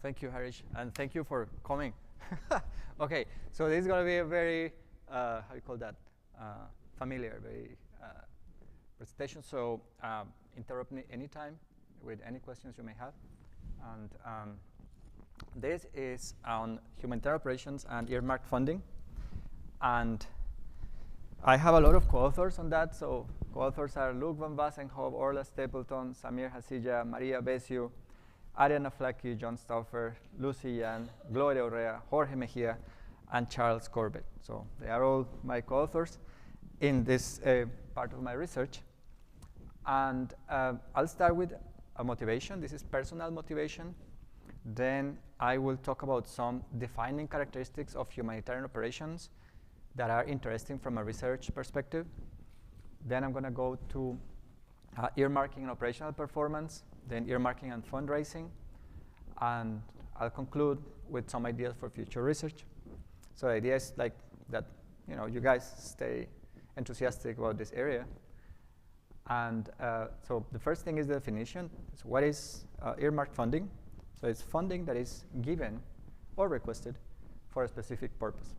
Thank you, Harish, and thank you for coming. Okay, so this is going to be a very, how you call that, familiar, very presentation. So interrupt me anytime with any questions you may have. And this is on humanitarian operations and earmarked funding. And I have a lot of co-authors on that. So co-authors are Luke Van Wassenhoop, Orla Stapleton, Samir Hasija, Maria Besiu, Ariana Flacky, John Stauffer, Lucy Yan, Gloria Urrea, Jorge Mejia, and Charles Corbett. So they are all my co-authors in this part of my research. And I'll start with a motivation. This is personal motivation. Then I will talk about some defining characteristics of humanitarian operations that are interesting from a research perspective. Then I'm going to go to earmarking and operational performance, then earmarking and fundraising, and I'll conclude with some ideas for future research. So the idea is like that, you guys stay enthusiastic about this area. And so the first thing is the definition. So what is earmarked funding? So it's funding that is given or requested for a specific purpose.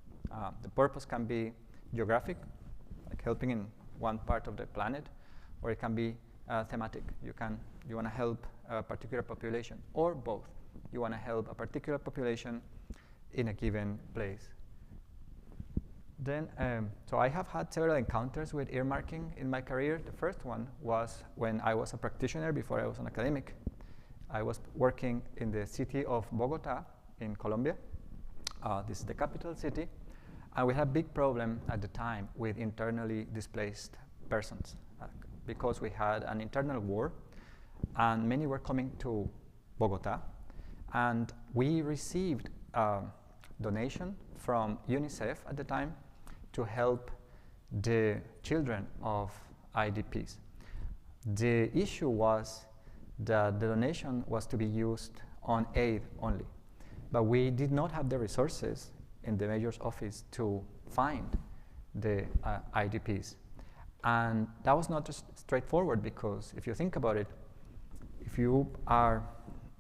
The purpose can be geographic, like helping in one part of the planet, or it can be thematic. You want to help a particular population, or both. You want to help a particular population in a given place. Then, so I have had several encounters with earmarking in my career. The first one was when I was a practitioner before I was an academic. I was working in the city of Bogota in Colombia. This is the capital city. And we had a big problem at the time with internally displaced persons because we had an internal war and many were coming to Bogota. And we received a donation from UNICEF at the time to help the children of IDPs. The issue was that the donation was to be used on aid only, but we did not have the resources in the mayor's office to find the IDPs. And that was not just straightforward, because if you think about it, if you are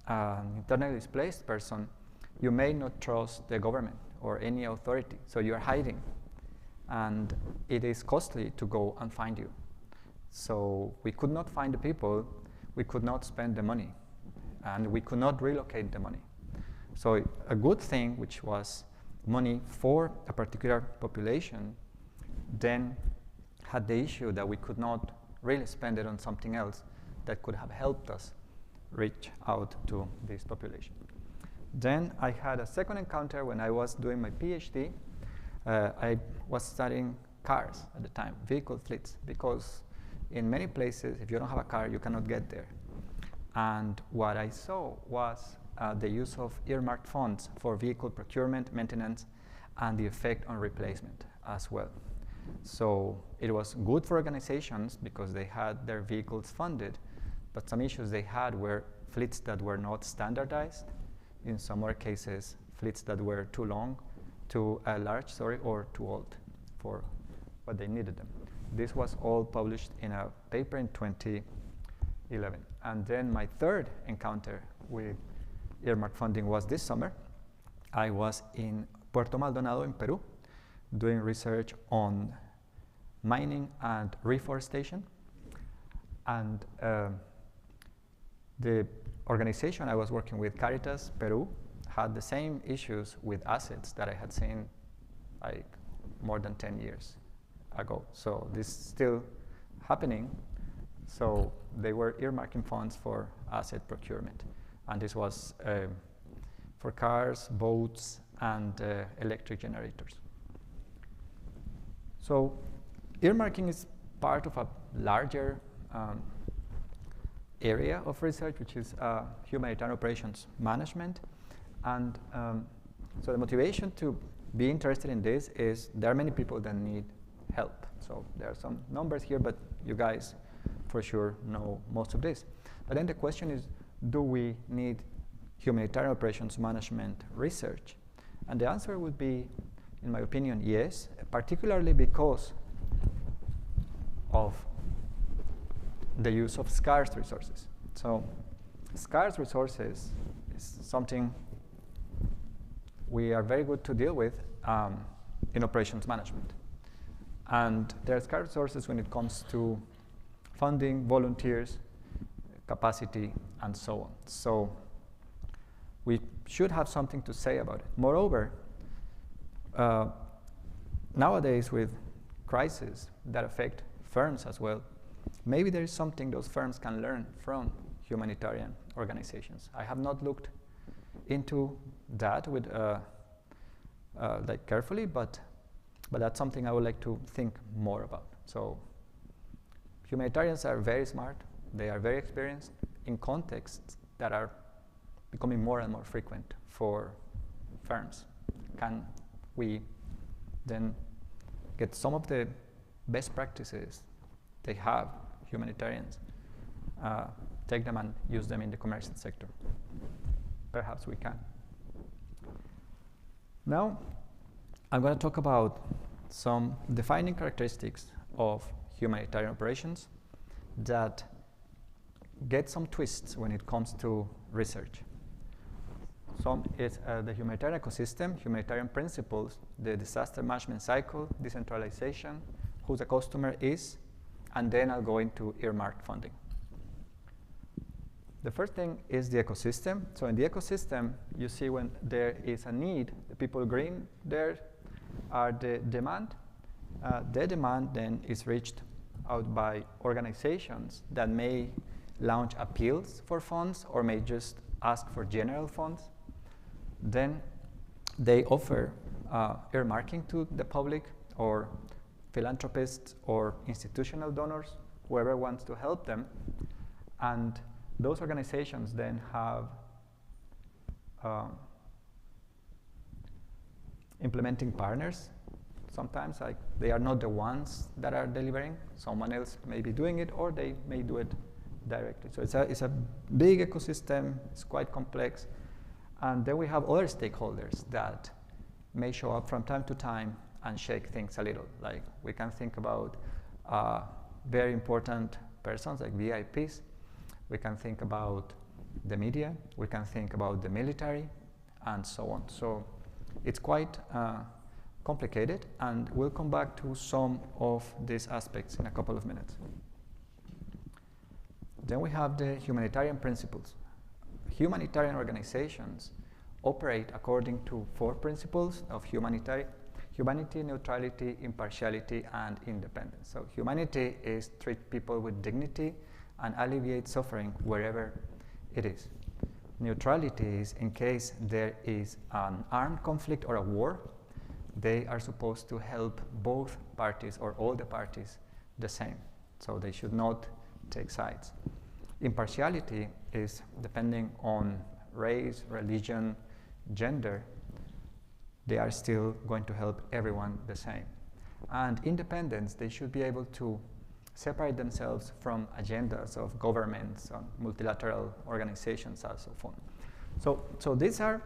an internally displaced person, you may not trust the government or any authority, so you're hiding. And it is costly to go and find you. So we could not find the people, we could not spend the money, and we could not relocate the money. So a good thing, which was money for a particular population, then had the issue that we could not really spend it on something else that could have helped us reach out to this population. Then I had a second encounter when I was doing my PhD. I was studying cars at the time, vehicle fleets, because in many places, if you don't have a car, you cannot get there. And what I saw was the use of earmarked funds for vehicle procurement, maintenance, and the effect on replacement as well. So it was good for organizations because they had their vehicles funded, but some issues they had were fleets that were not standardized. In some more cases, fleets that were too long, too large, or too old for what they needed them. This was all published in a paper in 2011. And then my third encounter with earmarked funding was this summer. I was in Puerto Maldonado in Peru doing research on mining and reforestation. And the organization I was working with, Caritas Peru, had the same issues with assets that I had seen like more than 10 years ago. So this is still happening. So they were earmarking funds for asset procurement. And this was for cars, boats, and electric generators. So earmarking is part of a larger area of research, which is humanitarian operations management. And so the motivation to be interested in this is there are many people that need help. So there are some numbers here, but you guys for sure know most of this. But then the question is, do we need humanitarian operations management research? And the answer would be, in my opinion, yes, particularly because of the use of scarce resources. So scarce resources is something we are very good to deal with in operations management. And there are scarce resources when it comes to funding, volunteers, capacity, and so on. So we should have something to say about it. Moreover, nowadays with crises that affect firms as well, maybe there is something those firms can learn from humanitarian organizations. I have not looked into that with like carefully, but that's something I would like to think more about. So humanitarians are very smart. They are very experienced in contexts that are becoming more and more frequent for firms. Can we then get some of the best practices they have, humanitarians, take them and use them in the commercial sector? Perhaps we can. Now, I'm going to talk about some defining characteristics of humanitarian operations that get some twists when it comes to research. Some is the humanitarian ecosystem, humanitarian principles, the disaster management cycle, decentralization, who the customer is, and then I'll go into earmarked funding. The first thing is the ecosystem. So in the ecosystem, you see when there is a need, the people green there are the demand. The demand then is reached out by organizations that may launch appeals for funds or may just ask for general funds. Then they offer earmarking to the public or philanthropists or institutional donors, whoever wants to help them. And those organizations then have implementing partners. Sometimes like they are not the ones that are delivering. Someone else may be doing it, or they may do it directly. So it's a big ecosystem. It's quite complex. And then we have other stakeholders that may show up from time to time and shake things a little. Like we can think about very important persons like VIPs. We can think about the media. We can think about the military, and so on. So it's quite complicated, and we'll come back to some of these aspects in a couple of minutes. Then we have the humanitarian principles. Humanitarian organizations operate according to 4 principles of humanity, neutrality, impartiality, and independence. So humanity is treat people with dignity and alleviate suffering wherever it is. Neutrality is in case there is an armed conflict or a war, they are supposed to help both parties or all the parties the same. So they should not take sides. Impartiality is depending on race, religion, gender, they are still going to help everyone the same. And independence, they should be able to separate themselves from agendas of governments, multilateral organizations, and so on. So these are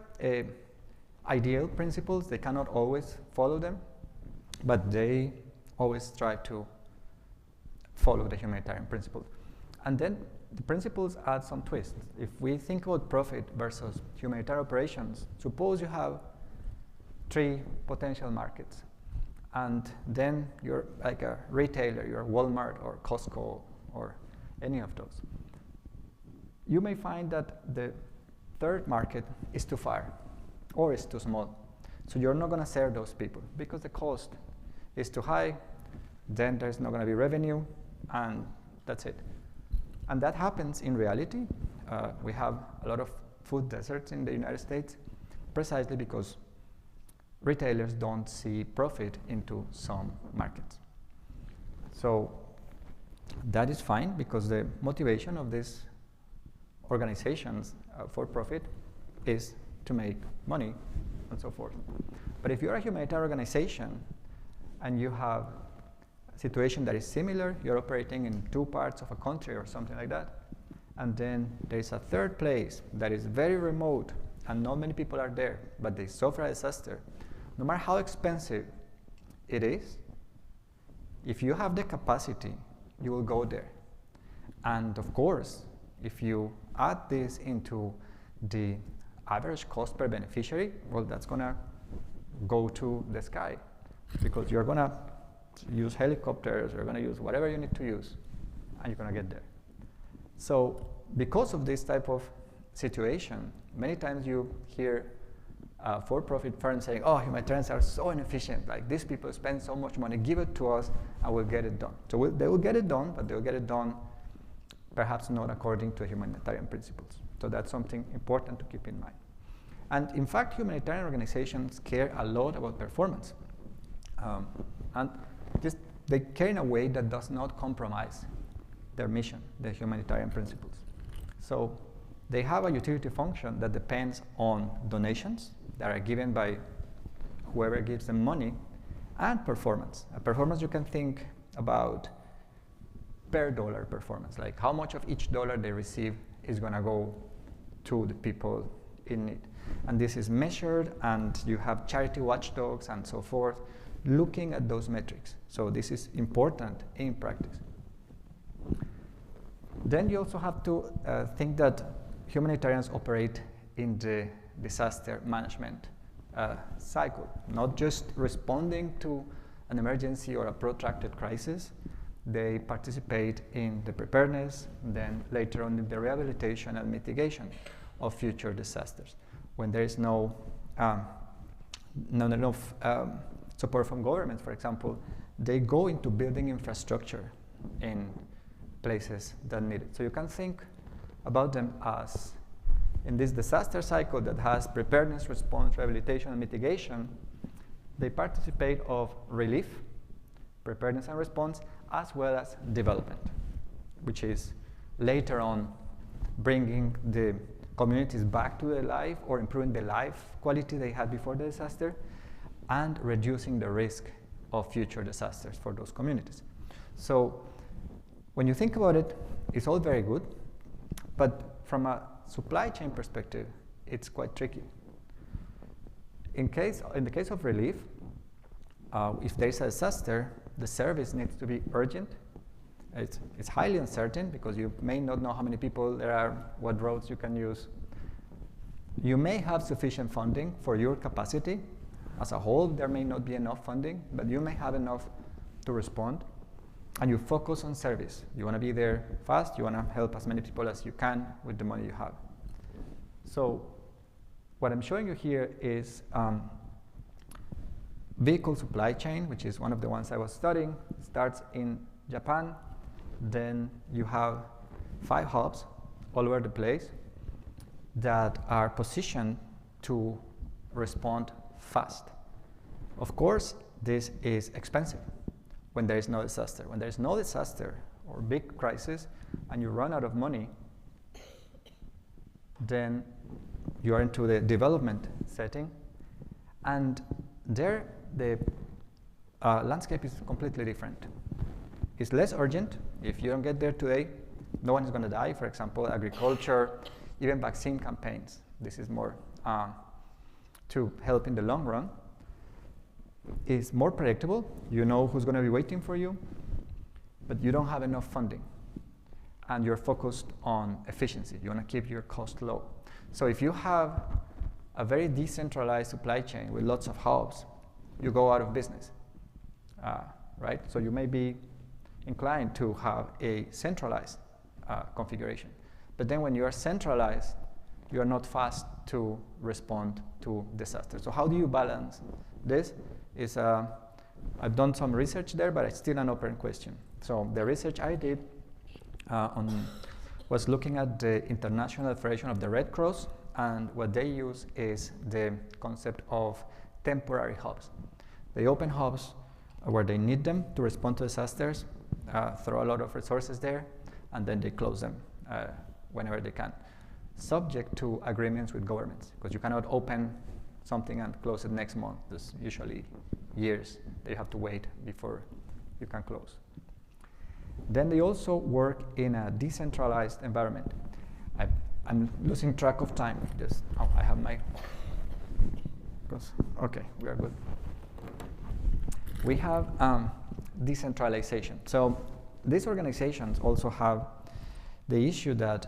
ideal principles. They cannot always follow them, but they always try to follow the humanitarian principles. And then the principles add some twists. If we think about profit versus humanitarian operations, suppose you have 3 potential markets, and then you're like a retailer, you're Walmart or Costco or any of those. You may find that the 3rd market is too far or is too small. So you're not going to serve those people because the cost is too high, then there's not going to be revenue, and that's it. And that happens in reality. We have a lot of food deserts in the United States precisely because retailers don't see profit into some markets. So that is fine because the motivation of these organizations for profit is to make money and so forth. But if you're a humanitarian organization and you have a situation that is similar, you're operating in 2 parts of a country or something like that, and then there's a 3rd place that is very remote and not many people are there, but they suffer a disaster, no matter how expensive it is, if you have the capacity, you will go there. And of course, if you add this into the average cost per beneficiary, well, that's going to go to the sky, because you're going to use helicopters, you're going to use whatever you need to use, and you're going to get there. So because of this type of situation, many times you hear for-profit firms saying, oh, humanitarians are so inefficient, like these people spend so much money, give it to us and we'll get it done. So they will get it done, but they'll get it done perhaps not according to humanitarian principles. So that's something important to keep in mind. And in fact, humanitarian organizations care a lot about performance. And they care in a way that does not compromise their mission, the humanitarian principles. So they have a utility function that depends on donations that are given by whoever gives them money, and performance. A performance, you can think about per dollar performance, like how much of each dollar they receive is going to go to the people in need. And this is measured, and you have charity watchdogs and so forth looking at those metrics. So this is important in practice. Then you also have to think that humanitarians operate in the disaster management cycle, not just responding to an emergency or a protracted crisis. They participate in the preparedness, then later on in the rehabilitation and mitigation of future disasters. When there is not enough support from governments, for example, they go into building infrastructure in places that need it. So you can think about them as, in this disaster cycle that has preparedness, response, rehabilitation, and mitigation, they participate of relief, preparedness and response, as well as development, which is later on bringing the communities back to their life or improving the life quality they had before the disaster, and reducing the risk of future disasters for those communities. So when you think about it, it's all very good, but from a supply chain perspective, it's quite tricky. In the case of relief, if there is a disaster, the service needs to be urgent. It's highly uncertain because you may not know how many people there are, what roads you can use. You may have sufficient funding for your capacity. As a whole, there may not be enough funding, but you may have enough to respond. And you focus on service. You want to be there fast. You want to help as many people as you can with the money you have. So what I'm showing you here is vehicle supply chain, which is one of the ones I was studying. It starts in Japan. Then you have 5 hubs all over the place that are positioned to respond fast. Of course, this is expensive when there is no disaster. When there is no disaster or big crisis and you run out of money, then you are into the development setting, and there the landscape is completely different. It's less urgent. If you don't get there today, no one is going to die. For example, agriculture, even vaccine campaigns. This is more to help in the long run. It's more predictable. You know who's going to be waiting for you, but you don't have enough funding. And you're focused on efficiency. You want to keep your cost low. So if you have a very decentralized supply chain with lots of hubs, you go out of business, right? So you may be inclined to have a centralized configuration. But then when you are centralized, you are not fast to respond to disasters. So how do you balance this? I've done some research there, but it's still an open question. So the research I did was looking at the International Federation of the Red Cross, and what they use is the concept of temporary hubs. They open hubs where they need them to respond to disasters, throw a lot of resources there, and then they close them whenever they can, subject to agreements with governments, because you cannot open something and close it next month. There's usually years that you have to wait before you can close. Then they also work in a decentralized environment. I'm losing track of time. I have my, okay, we are good. We have decentralization. So these organizations also have the issue that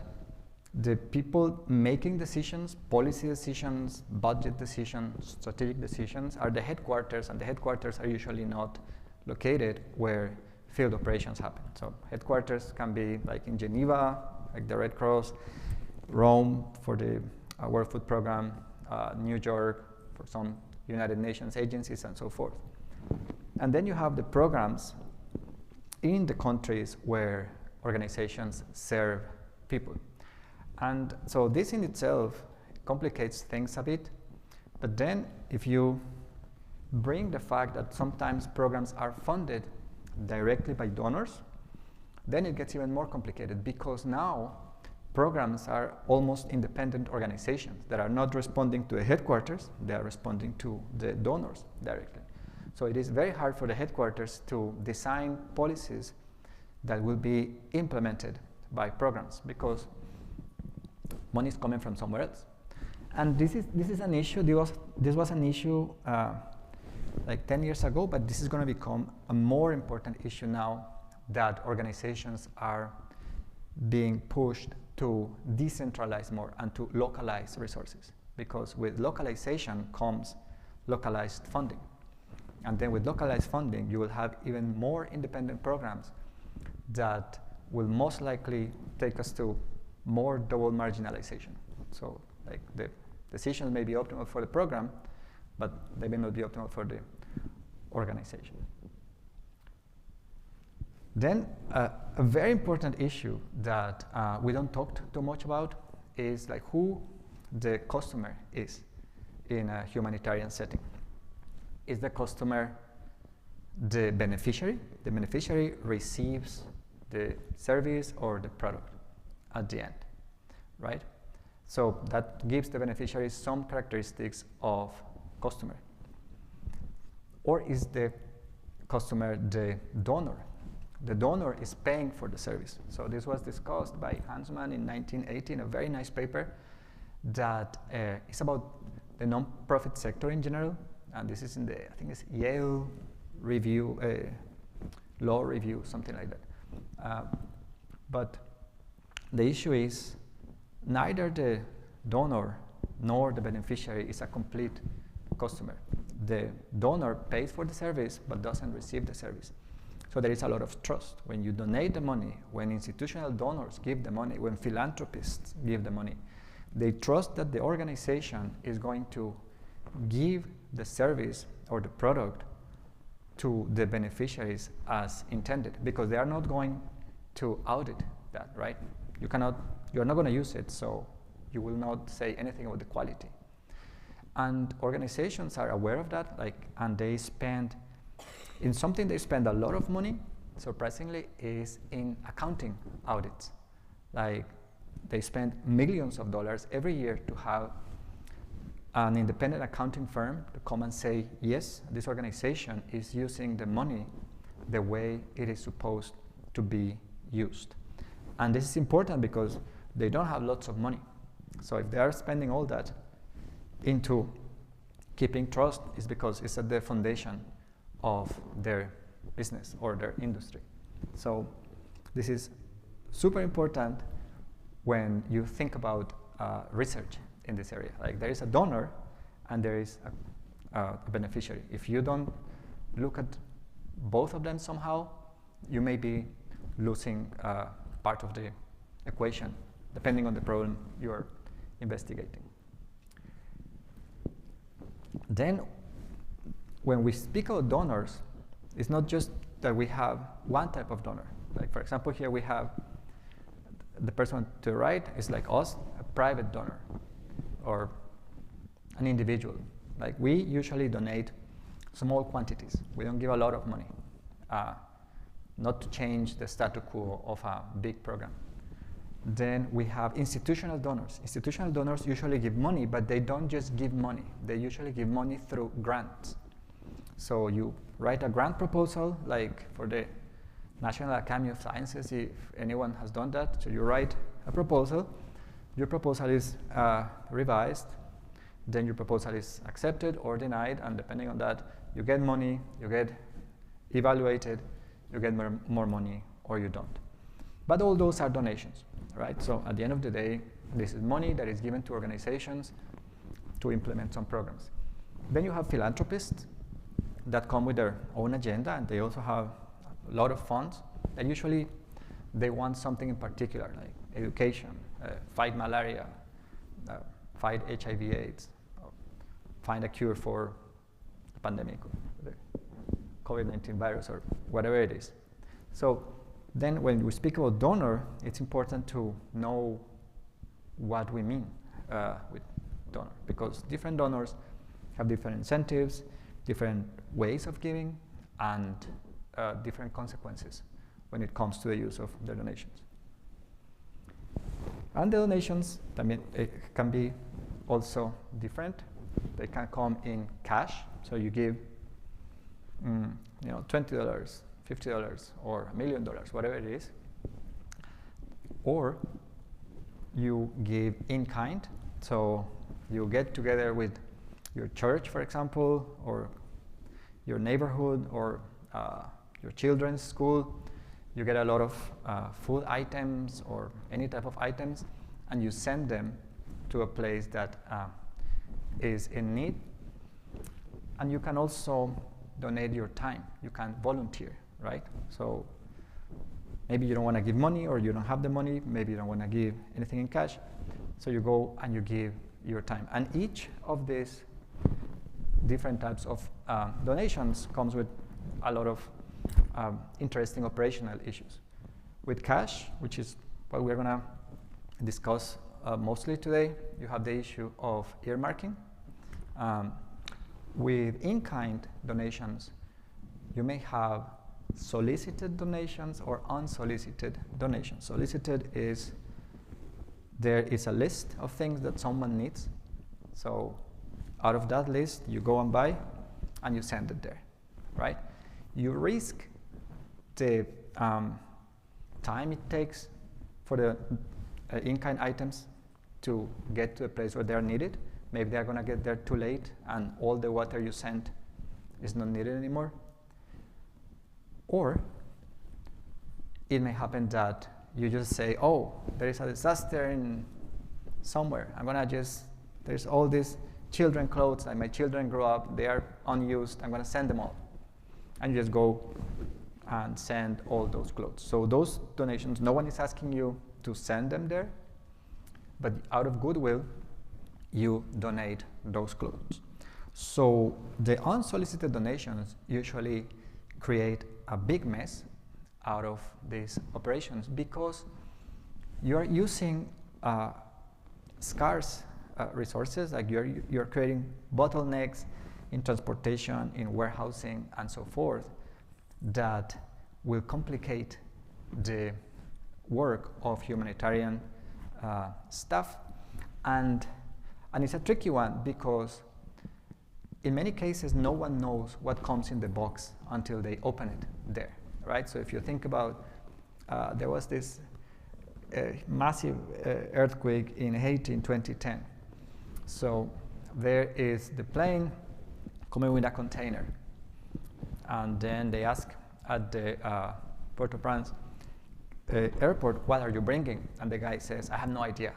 the people making decisions, policy decisions, budget decisions, strategic decisions are the headquarters, and the headquarters are usually not located where field operations happen. So headquarters can be like in Geneva, like the Red Cross, Rome for the World Food Program, New York for some United Nations agencies, and so forth. And then you have the programs in the countries where organizations serve people. And so this in itself complicates things a bit, but then if you bring the fact that sometimes programs are funded directly by donors, then it gets even more complicated, because now programs are almost independent organizations that are not responding to the headquarters, they are responding to the donors directly. So it is very hard for the headquarters to design policies that will be implemented by programs, because money is coming from somewhere else. And this is an issue. This was an issue like 10 years ago, but this is going to become a more important issue now that organizations are being pushed to decentralize more and to localize resources, because with localization comes localized funding. And then with localized funding, you will have even more independent programs that will most likely take us to more double marginalization. So like the decisions may be optimal for the program, but they may not be optimal for the organization. Then a very important issue that we don't talk too much about is like who the customer is in a humanitarian setting. Is the customer the beneficiary? The beneficiary receives the service or the product at the end, right? So that gives the beneficiary some characteristics of customer. Or is the customer the donor? The donor is paying for the service. So this was discussed by Hansman in 1980 in a very nice paper that is about the non-profit sector in general. And this is in the, I think it's Yale review, law review, something like that. But the issue is neither the donor nor the beneficiary is a complete customer. The donor pays for the service but doesn't receive the service. So there is a lot of trust. When you donate the money, when institutional donors give the money, when philanthropists give the money, they trust that the organization is going to give the service or the product to the beneficiaries as intended, because they are not going to audit that, right? You're not going to use it, so you will not say anything about the quality. And organizations are aware of that, and they spend, in something they spend a lot of money, surprisingly, is in accounting audits. Like, they spend millions of dollars every year to have an independent accounting firm to come and say, yes, this organization is using the money the way it is supposed to be used. And this is important because they don't have lots of money. So if they are spending all that into keeping trust, it's because it's at the foundation of their business or their industry. So this is super important when you think about research in this area. Like, there is a donor and there is a beneficiary. If you don't look at both of them somehow, you may be losing part of the equation, depending on the problem you're investigating. Then, when we speak about donors, it's not just that we have one type of donor. Like, for example, here we have the person to the right is like us, a private donor, or an individual. Like, we usually donate small quantities. We don't give a lot of money, not to change the status quo of a big program. Then we have institutional donors. Institutional donors usually give money, but they don't just give money. They usually give money through grants. So you write a grant proposal, like for the National Academy of Sciences, if anyone has done that. So you write a proposal, your proposal is revised, then your proposal is accepted or denied, and depending on that, you get money, you get evaluated, you get more money, or you don't. But all those are donations, right? So at the end of the day, This is money that is given to organizations to implement some programs. Then you have philanthropists that come with their own agenda, and they also have a lot of funds, and usually they want something in particular, like education, fight malaria, fight HIV/AIDS, find a cure for a pandemic, the COVID-19 virus, or whatever it is. So then when we speak about donor, it's important to know what we mean with donor, because different donors have different incentives, different ways of giving, and different consequences when it comes to the use of their donations. And the donations can be also different. They can come in cash, so you give $20, $50, or $1 million, whatever it is, or you give in kind, so you get together with your church, for example, or your neighborhood, or your children's school. You get a lot of food items or any type of items, and you send them to a place that is in need. And you can also donate your time. You can volunteer, right? So maybe you don't want to give money, or you don't have the money. Maybe you don't want to give anything in cash. So you go and you give your time. And each of these different types of donations comes with a lot of interesting operational issues. With cash, which is what we're going to discuss mostly today, you have the issue of earmarking. With in-kind donations, you may have solicited donations or unsolicited donations. Solicited is there is a list of things that someone needs. So out of that list, you go and buy, and you send it there, right? You risk the time it takes for the in-kind items to get to a place where they're needed. Maybe they're going to get there too late, and all the water you sent is not needed anymore. Or it may happen that you just say, oh, there is a disaster in somewhere. I'm going to there's all these children clothes, like my children grow up, they are unused, I'm going to send them all. And you just go and send all those clothes. So those donations, no one is asking you to send them there, but out of goodwill, you donate those clothes. So the unsolicited donations usually create a big mess out of these operations, because you're using scarce resources, like you're creating bottlenecks in transportation, in warehousing, and so forth, that will complicate the work of humanitarian staff. And it's a tricky one, because in many cases, no one knows what comes in the box until they open it there, right? So if you think about, there was this massive earthquake in Haiti in 2010. So there is the plane coming with a container. And then they ask at the Port-au-Prince airport, what are you bringing? And the guy says, I have no idea.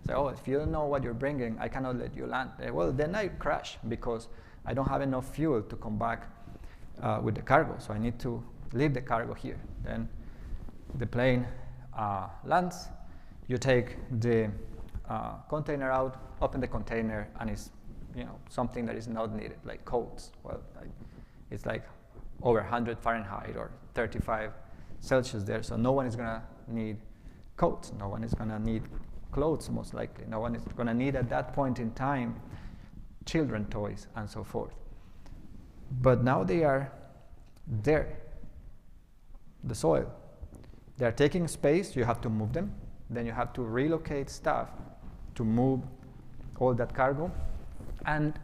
So, oh, if you don't know what you're bringing, I cannot let you land. Well, then I crash, because I don't have enough fuel to come back with the cargo. So I need to leave the cargo here. Then the plane lands. You take the container out, open the container, and it's something that is not needed, like coats. Well, it's like over 100 Fahrenheit or 35 Celsius there, so no one is going to need coats. No one is going to need clothes, most likely. No one is going to need, at that point in time, children toys and so forth. But now they are there, the soil. They are taking space, you have to move them. Then you have to relocate stuff to move all that cargo. And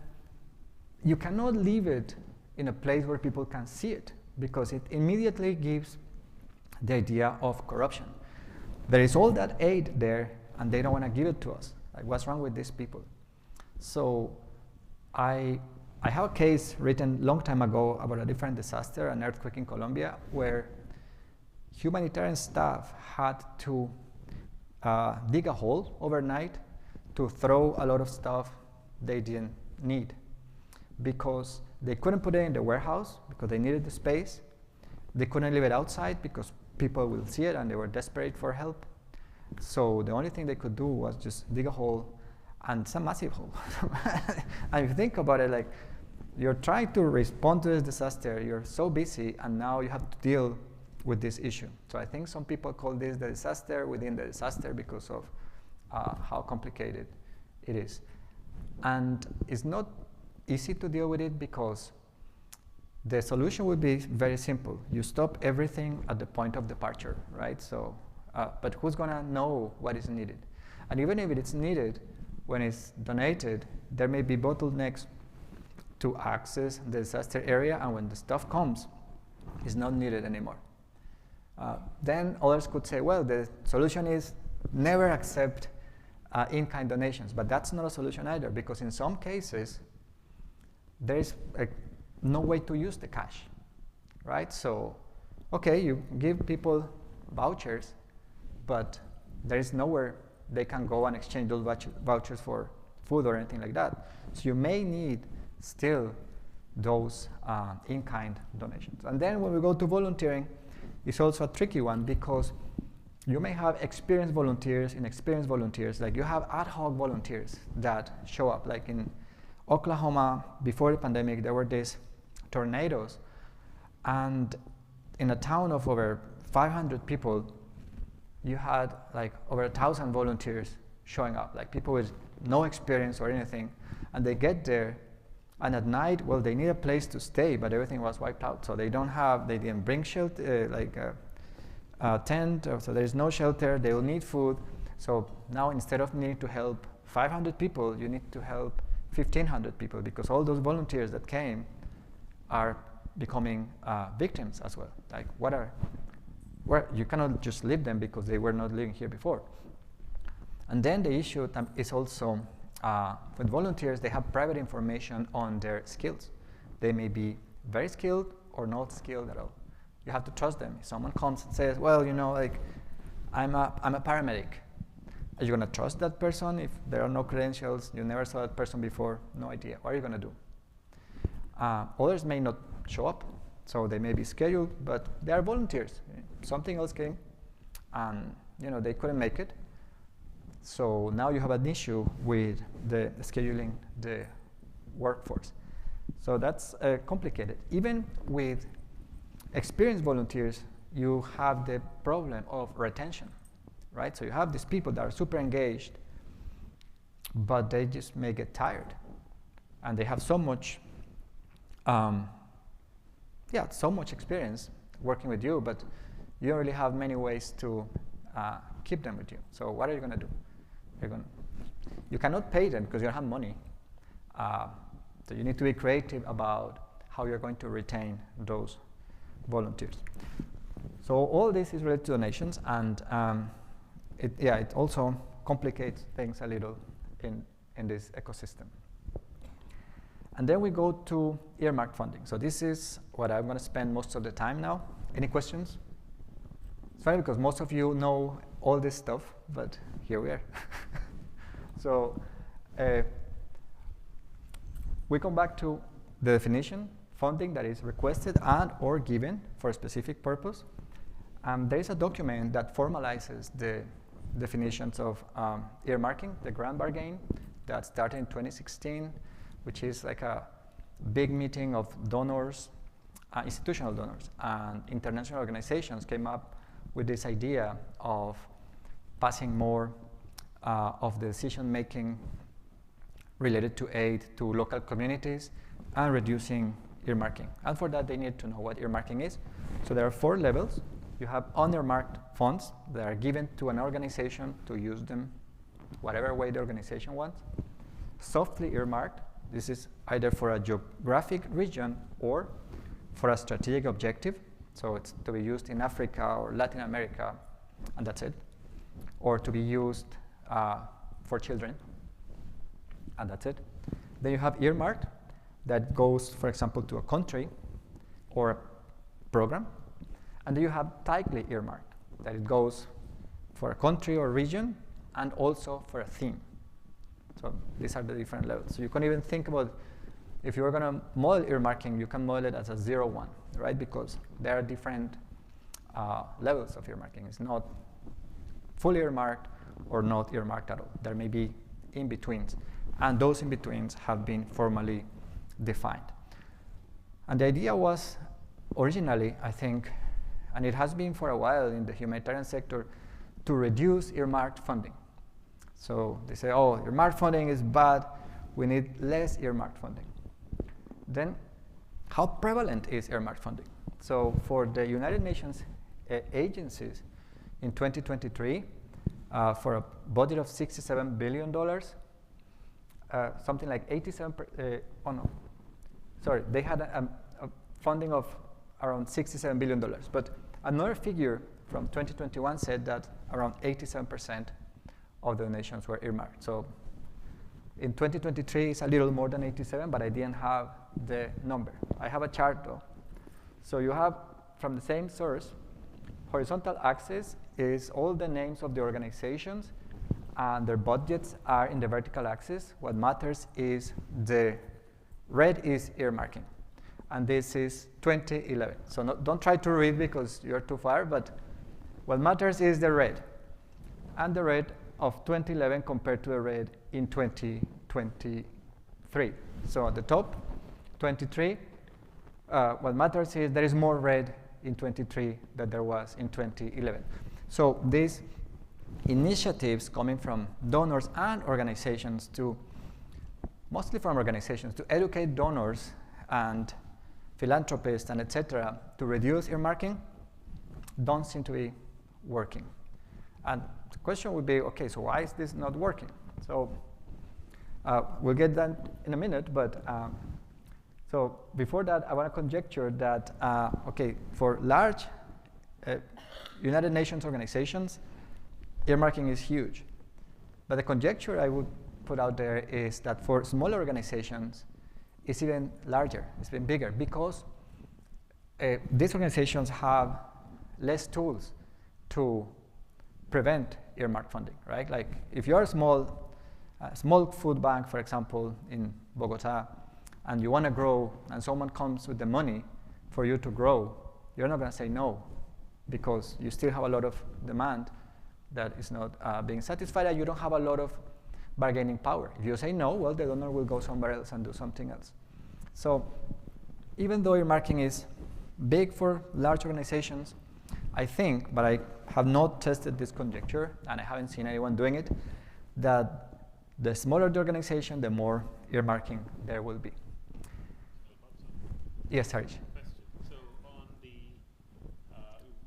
you cannot leave it in a place where people can see it, because it immediately gives the idea of corruption. There is all that aid there, and they don't want to give it to us. Like, what's wrong with these people? So I have a case written a long time ago about a different disaster, an earthquake in Colombia, where humanitarian staff had to dig a hole overnight to throw a lot of stuff they didn't need, because they couldn't put it in the warehouse because they needed the space. They couldn't leave it outside because people will see it and they were desperate for help. So the only thing they could do was just dig a hole, and it's a massive hole. And if you think about it, like, you're trying to respond to this disaster, you're so busy, and now you have to deal with this issue. So I think some people call this the disaster within the disaster because of how complicated it is. And it's not easy to deal with it because the solution would be very simple. You stop everything at the point of departure, right? So, but who's gonna know what is needed? And even if it's needed, when it's donated, there may be bottlenecks to access the disaster area, and when the stuff comes, it's not needed anymore. Then others could say, well, the solution is never accept in-kind donations, but that's not a solution either, because in some cases, there is no way to use the cash, right? So, okay, you give people vouchers, but there is nowhere they can go and exchange those vouchers for food or anything like that. So you may need still those in-kind donations. And then when we go to volunteering, it's also a tricky one, because you may have experienced volunteers, inexperienced volunteers. Like, you have ad hoc volunteers that show up. Like in Oklahoma, before the pandemic, there were these tornadoes, and in a town of over 500 people, you had like over 1,000 volunteers showing up, like people with no experience or anything, and they get there, and at night, well, they need a place to stay, but everything was wiped out, so they didn't bring shelter, like a tent, so there is no shelter, they will need food. So now, instead of needing to help 500 people, you need to help 1,500 people, because all those volunteers that came are becoming victims as well. Like, you cannot just leave them because they were not living here before. And then the issue is also, with volunteers, they have private information on their skills. They may be very skilled or not skilled at all. You have to trust them. If someone comes and says, well, you know, like, I'm a paramedic, are you gonna trust that person if there are no credentials, you never saw that person before, no idea, what are you gonna do? Others may not show up, so they may be scheduled, but they are volunteers. Something else came, and they couldn't make it. So now you have an issue with the scheduling the workforce. So that's complicated. Even with experienced volunteers, you have the problem of retention, right? So you have these people that are super engaged, but they just may get tired, and they have so much, so much experience working with you, but you don't really have many ways to keep them with you. So what are you going to do? You cannot pay them because you don't have money. So you need to be creative about how you're going to retain those volunteers. So all this is related to donations, and it also complicates things a little in this ecosystem. And then we go to earmarked funding. So this is what I'm going to spend most of the time now. Any questions? It's funny because most of you know all this stuff, but here we are. So we come back to the definition: funding that is requested and or given for a specific purpose. There is a document that formalizes the definitions of earmarking, the grand bargain, that started in 2016, which is like a big meeting of donors, institutional donors, and international organizations came up with this idea of passing more of the decision-making related to aid to local communities and reducing earmarking. And for that, they need to know what earmarking is. So there are 4 levels. You have unearmarked funds that are given to an organization to use them whatever way the organization wants. Softly earmarked, this is either for a geographic region or for a strategic objective. So it's to be used in Africa or Latin America, and that's it. Or to be used for children, and that's it. Then you have earmarked, that goes, for example, to a country or a program. And then you have tightly earmarked, that it goes for a country or region, and also for a theme. So these are the different levels. So you can even think about, if you're going to model earmarking, you can model it as a 0-1, right? Because there are different levels of earmarking. It's not fully earmarked or not earmarked at all. There may be in-betweens, and those in-betweens have been formally defined. And the idea was originally, I think, and it has been for a while in the humanitarian sector, to reduce earmarked funding. So they say, oh, earmarked funding is bad, we need less earmarked funding. Then, how prevalent is earmarked funding? So for the United Nations agencies in 2023, for a budget of $67 billion, something like 87, they had a funding of around $67 billion. But another figure from 2021 said that around 87% of the donations were earmarked. So in 2023, it's a little more than 87, but I didn't have the number. I have a chart though. So you have, from the same source, horizontal axis is all the names of the organizations, and their budgets are in the vertical axis. What matters is the red is earmarking, and this is 2011. So don't try to read because you're too far, but what matters is the red, and the red of 2011 compared to the red in 2023. So at the top, 23, what matters is there is more red in 23 than there was in 2011. So these initiatives coming from donors and organizations mostly from organizations, to educate donors and philanthropists and etc. to reduce earmarking don't seem to be working. And the question would be, okay, so why is this not working? So we'll get that in a minute, but so before that, I want to conjecture that, okay, for large United Nations organizations, earmarking is huge. But the conjecture I would put out there is that for smaller organizations, it's even larger, it's even bigger, because these organizations have less tools to prevent earmarked funding, right? Like if you're a small food bank, for example, in Bogota, and you want to grow, and someone comes with the money for you to grow, you're not going to say no, because you still have a lot of demand that is not being satisfied, and you don't have a lot of bargaining power. If you say no, well, the donor will go somewhere else and do something else. So even though earmarking is big for large organizations, I think, but I have not tested this conjecture, and I haven't seen anyone doing it, that the smaller the organization, the more earmarking there will be. Yes, Harish. Question. So on the,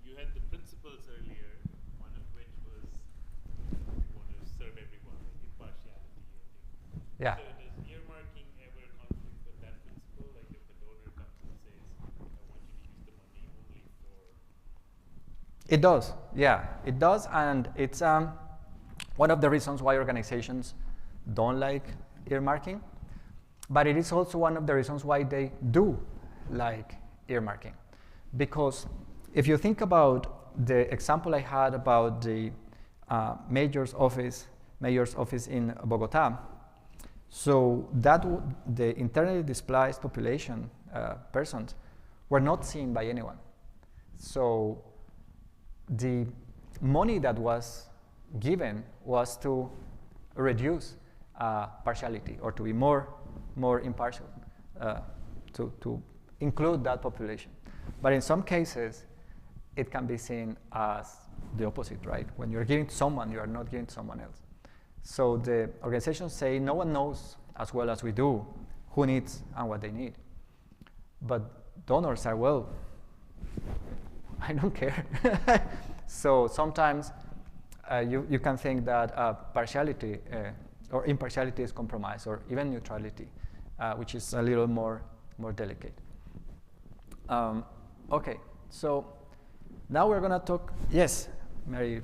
you had the principles earlier, one of which was you want to serve everyone, like impartiality. Yeah. So does earmarking ever conflict with that principle? Like if the donor comes and says, I want you to use the money only for... It does, yeah, it does, and it's one of the reasons why organizations don't like earmarking, but it is also one of the reasons why they do like earmarking. Because if you think about the example I had about the mayor's office in Bogota, so that the internally displaced population, persons, were not seen by anyone. So the money that was given was to reduce partiality, or to be more impartial, to include that population. But in some cases, it can be seen as the opposite, right? When you're giving to someone, you are not giving to someone else. So the organizations say no one knows as well as we do who needs and what they need. But donors are, well, I don't care. So sometimes you can think that partiality or impartiality is compromised, or even neutrality, which is a little more delicate. Okay, so now we're going to talk. Yes, Mary.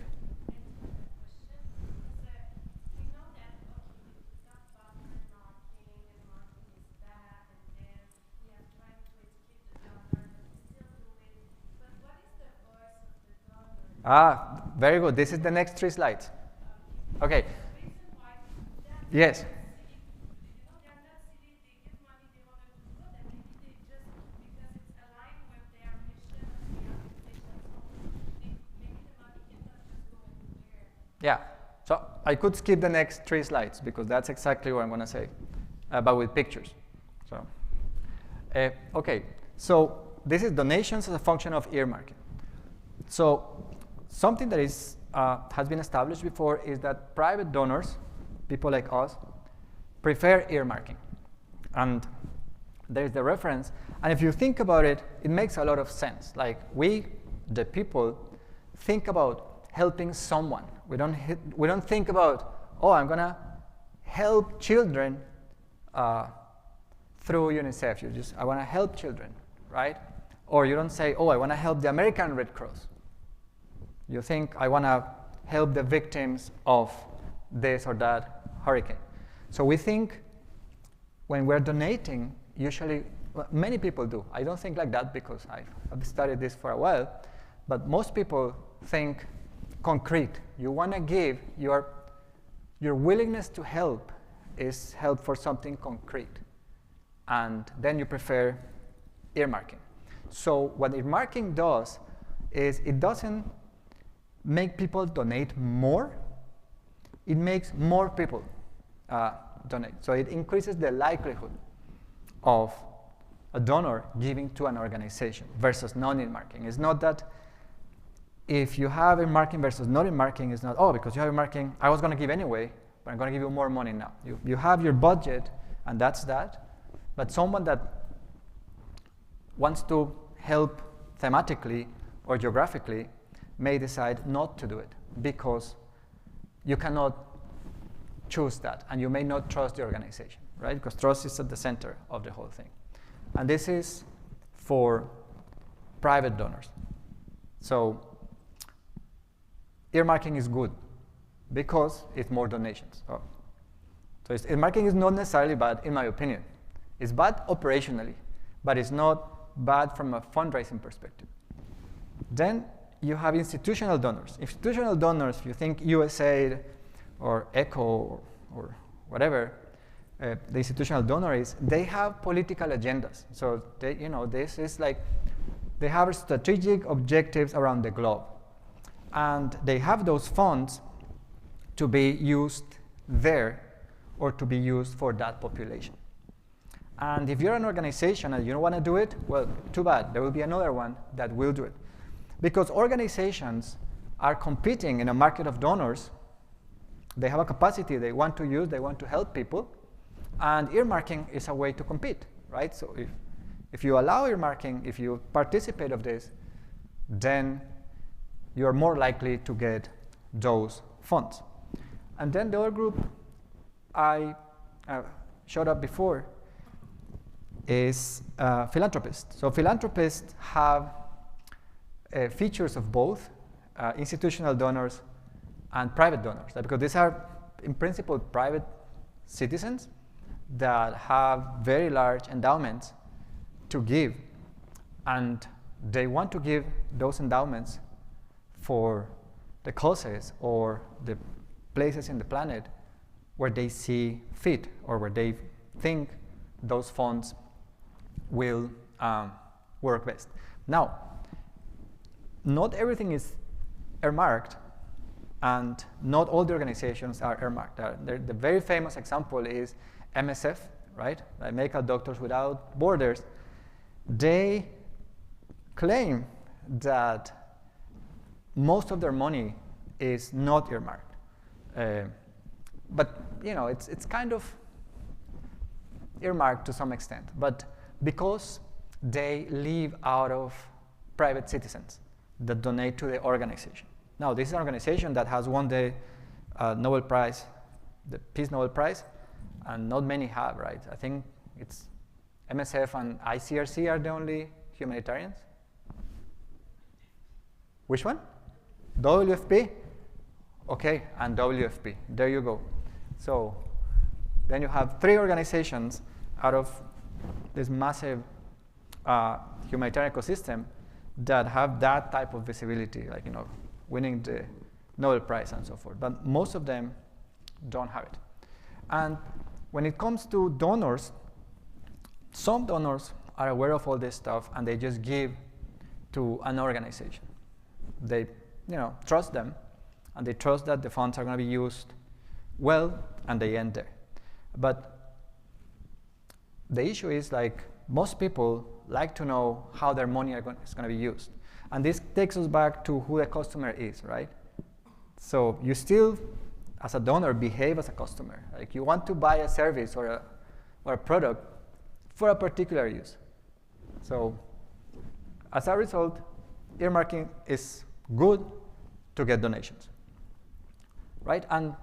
Very good. This is the next 3 slides. Okay. Yes. Yeah. So I could skip the next 3 slides because that's exactly what I'm going to say, but with pictures. So, okay. So this is donations as a function of earmarking. So something that is has been established before is that private donors, people like us, prefer earmarking. And there's the reference. And if you think about it, it makes a lot of sense. Like we, the people, think about helping someone. We don't think about, oh, I'm going to help children through UNICEF. I want to help children, right? Or you don't say, oh, I want to help the American Red Cross. You think, I want to help the victims of this or that hurricane. So we think when we're donating, usually, well, many people do. I don't think like that because I've studied this for a while, but most people think concrete. You want to give, your willingness to help is help for something concrete. And then you prefer earmarking. So what earmarking does is it doesn't make people donate more. It makes more people donate. So it increases the likelihood of a donor giving to an organization versus non-earmarking. It's not that if you have earmarking versus non-earmarking, it's not, oh, because you have earmarking, I was going to give anyway, but I'm going to give you more money now. You have your budget, and that's that. But someone that wants to help thematically or geographically may decide not to do it because you cannot choose that, and you may not trust the organization, right? Because trust is at the center of the whole thing. And this is for private donors. So earmarking is good because it's more donations. So earmarking is not necessarily bad, in my opinion. It's bad operationally, but it's not bad from a fundraising perspective. Then you have institutional donors. Institutional donors, if you think USAID or ECHO or whatever, the institutional donor is, they have political agendas. So they, this is like, they have strategic objectives around the globe. And they have those funds to be used there or to be used for that population. And if you're an organization and you don't want to do it, well, too bad. There will be another one that will do it. Because organizations are competing in a market of donors. They have a capacity they want to use, they want to help people, and earmarking is a way to compete, right? So if you allow earmarking, if you participate of this, then you're more likely to get those funds. And then the other group I showed up before is philanthropists. So philanthropists have features of both institutional donors and private donors, because these are, in principle, private citizens that have very large endowments to give, and they want to give those endowments for the causes or the places in the planet where they see fit or where they think those funds will work best. Now, not everything is earmarked, and not all the organizations are earmarked. The very famous example is MSF, right? Like Medical Doctors Without Borders. They claim that most of their money is not earmarked. But it's kind of earmarked to some extent. But because they leave out of private citizens that donate to the organization. Now, this is an organization that has won the Nobel Prize, the Peace Nobel Prize, and not many have, right? I think it's MSF and ICRC are the only humanitarians. Which one? WFP? Okay, and WFP. There you go. So then you have 3 organizations out of this massive humanitarian ecosystem that have that type of visibility, like winning the Nobel Prize and so forth. But most of them don't have it. And when it comes to donors, some donors are aware of all this stuff and they just give to an organization. They trust them, and they trust that the funds are going to be used well, and they end there. But the issue is, like, most people like to know how their money is going to be used. And this takes us back to who the customer is, right? So you still, as a donor, behave as a customer. Like, you want to buy a service or a product for a particular use. So as a result, earmarking is good to get donations, right? And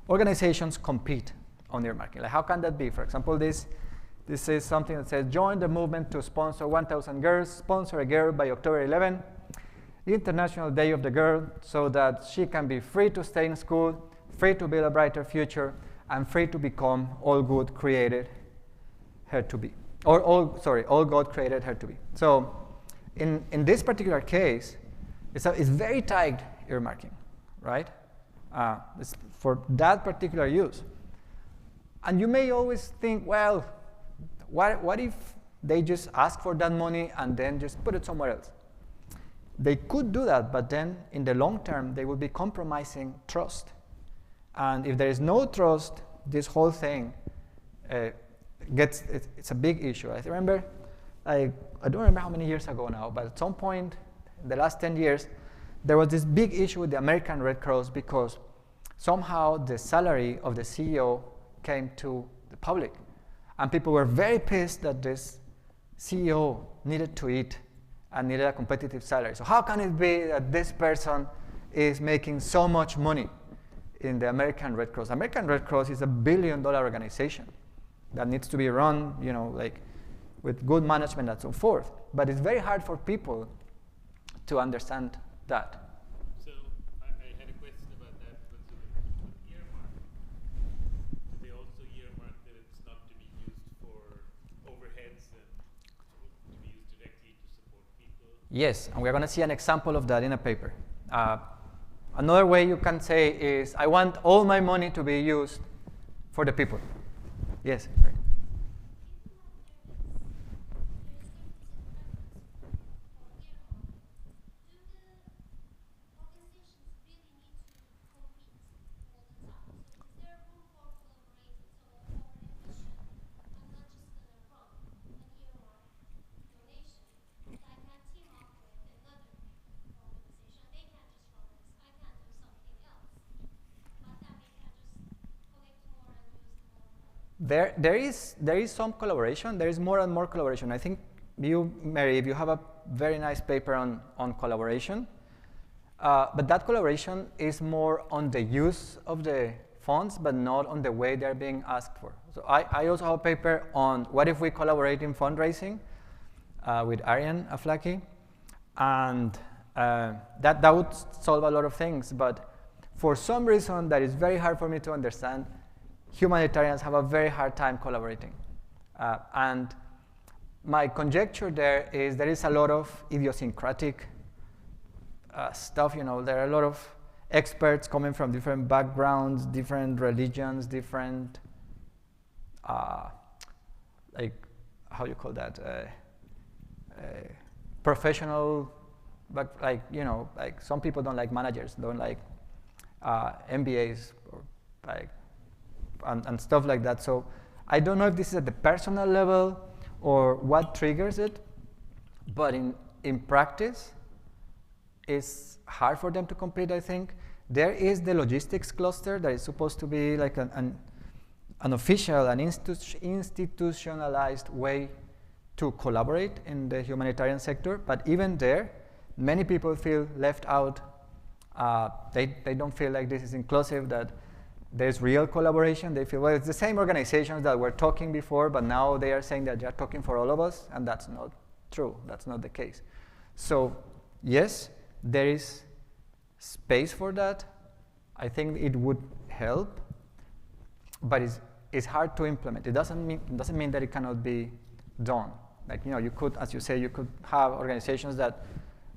organizations compete on earmarking. Like, how can that be? For example, this is something that says, join the movement to sponsor 1,000 girls, sponsor a girl by October 11, the International Day of the Girl, so that she can be free to stay in school, free to build a brighter future, and free to become all good created her to be. Or all God created her to be. So in this particular case, it's very tight earmarking, right? It's for that particular use. And you may always think, well, what if they just ask for that money and then just put it somewhere else? They could do that, but then in the long term, they would be compromising trust. And if there is no trust, this whole thing it's a big issue. I remember, I don't remember how many years ago now, but at some point in the last 10 years, there was this big issue with the American Red Cross because somehow the salary of the CEO came to the public. And people were very pissed that this CEO needed to eat and needed a competitive salary. So how can it be that this person is making so much money in the American Red Cross? American Red Cross is $1 billion organization that needs to be run, like with good management and so forth. But it's very hard for people to understand that. So I had a question about that. So with earmark, they also earmark that it's not to be used for overheads and to be used directly to support people? Yes, and we're going to see an example of that in a paper. Another way you can say is, I want all my money to be used for the people. Yes. Right. There is some collaboration. There is more and more collaboration. I think you, Mary, you have a very nice paper on collaboration. But that collaboration is more on the use of the funds, but not on the way they're being asked for. So I also have a paper on what if we collaborate in fundraising with Aryan Aflaki. And that would solve a lot of things. But for some reason that is very hard for me to understand, humanitarians have a very hard time collaborating. And my conjecture there is a lot of idiosyncratic stuff. There are a lot of experts coming from different backgrounds, different religions, different, like, how you call that, professional, but like some people don't like managers, don't like MBAs, or like, and stuff like that. So I don't know if this is at the personal level or what triggers it, but in practice, it's hard for them to compete, I think. There is the logistics cluster that is supposed to be like an official, an institutionalized way to collaborate in the humanitarian sector, but even there, many people feel left out. They don't feel like this is inclusive, that there's real collaboration. They feel, well, it's the same organizations that were talking before, but now they are saying that they're talking for all of us, and that's not true. That's not the case. So yes, there is space for that. I think it would help, but it's hard to implement. It doesn't mean that it cannot be done. Like, you could, as you say, you could have organizations that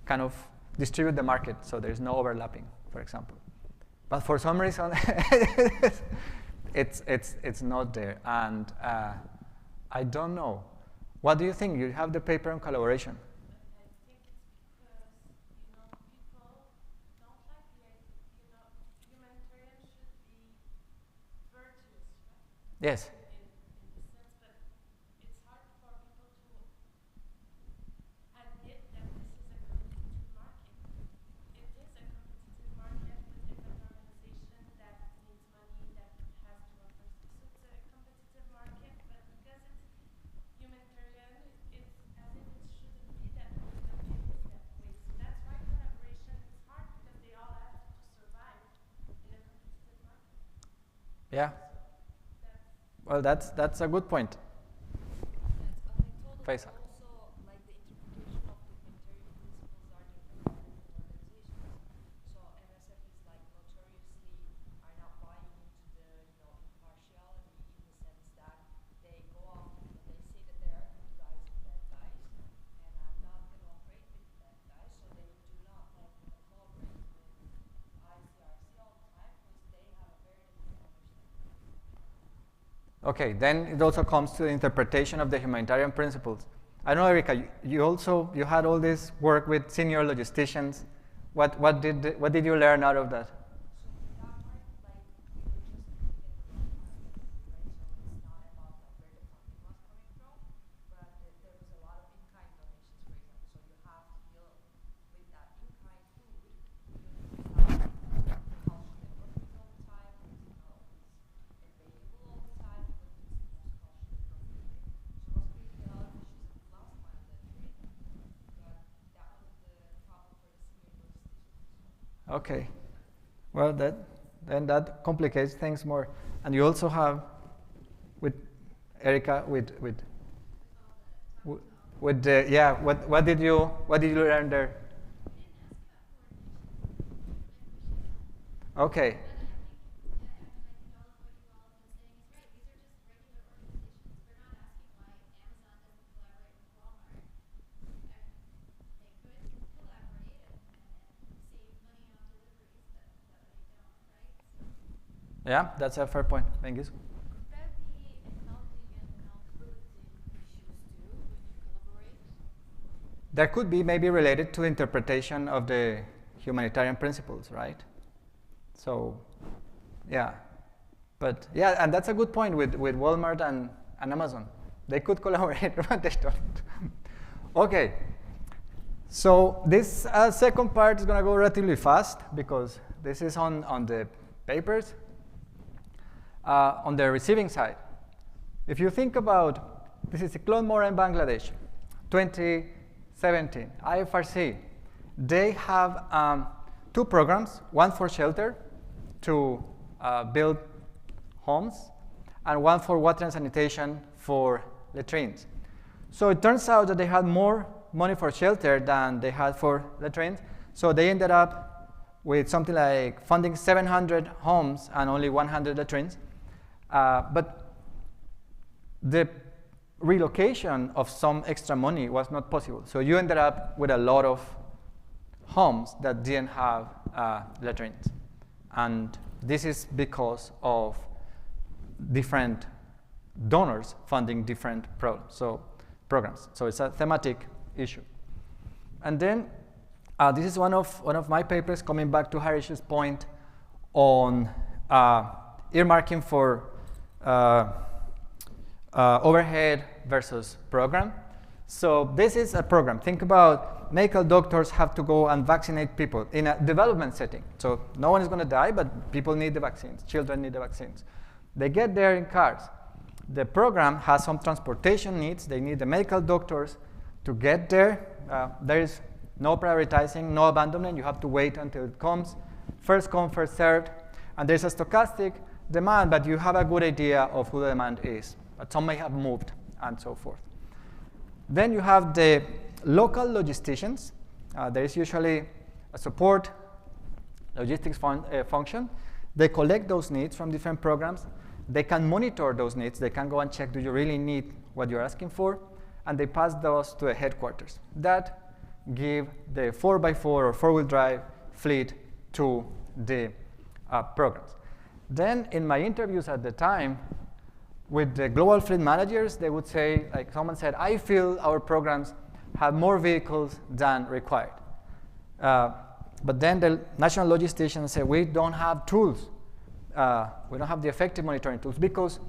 kind of distribute the market, so there's no overlapping, for example. But for some reason, it's not there. And I don't know. What do you think? You have the paper on collaboration. I think it's because, people don't like humanitarian should be virtuous, right? Yes. In the sense, but it's hard for people to admit that this is a competitive market. It is a competitive market with different organizations that needs money, that has to offer. So it's a competitive market, but because it's humanitarian, it's as if it shouldn't be that way, but it is that way. So that's why collaboration is hard, because they all have to survive in a competitive market. Yeah. Well, that's a good point. Yes, Faisal. also, like the interpretation of the humanitarian principles are different from different organizations. So MSF is like notoriously are not buying into the impartiality in the sense that they go off and they say that there are good guys and bad guys, and I'm not going to operate with bad guys. So they do not like collaborate with ICRC all the time because they have a very different understanding. Okay, then it also comes to the interpretation of the humanitarian principles. I know, Erika, you had all this work with senior logisticians. What did you learn out of that? So that part, like, we were just looking at the wrong part, right? So it's not about like where the funding was coming from, but there was a lot of in-kind donations, for example. So you have to deal with that in-kind food, even if you have how should they work with all the time, because it's not always available all the time, even if it's the most cost appropriate way. So it was creating a lot of issues at the last mile delivery, but that was the problem for the senior logisticians as well. Okay. Well, then that complicates things more. And you also have, with Erika, with the, yeah. What did you learn there? Okay. Yeah, that's a fair point. Thank you. Could there be accounting and accountability issues too when you collaborate? There could be maybe related to interpretation of the humanitarian principles, right? So, yeah. But yeah, and that's a good point with Walmart and Amazon. They could collaborate, but they don't. Okay. So this second part is going to go relatively fast because this is on the papers. On the receiving side, if you think about, this is Clone Mora in Bangladesh, 2017, IFRC, they have 2 programs, one for shelter to build homes, and one for water and sanitation for latrines. So it turns out that they had more money for shelter than they had for latrines, so they ended up with something like funding 700 homes and only 100 latrines. But the relocation of some extra money was not possible. So you ended up with a lot of homes that didn't have latrines. And this is because of different donors funding different programs. So it's a thematic issue. And then this is one of my papers, coming back to Harish's point on earmarking for overhead versus program. So this is a program. Think about medical doctors have to go and vaccinate people in a development setting. So no one is going to die, but people need the vaccines. Children need the vaccines. They get there in cars. The program has some transportation needs. They need the medical doctors to get there. There is no prioritizing, no abandonment. You have to wait until it comes. First come, first served. And there's a stochastic demand, but you have a good idea of who the demand is. But some may have moved, and so forth. Then you have the local logisticians. There is usually a support logistics function. They collect those needs from different programs. They can monitor those needs. They can go and check, do you really need what you're asking for? And they pass those to the headquarters. That give the 4x4 or 4-wheel drive fleet to the programs. Then in my interviews at the time with the global fleet managers, they would say, like someone said, I feel our programs have more vehicles than required. But then the national logisticians say, we don't have tools. We don't have the effective monitoring tools, because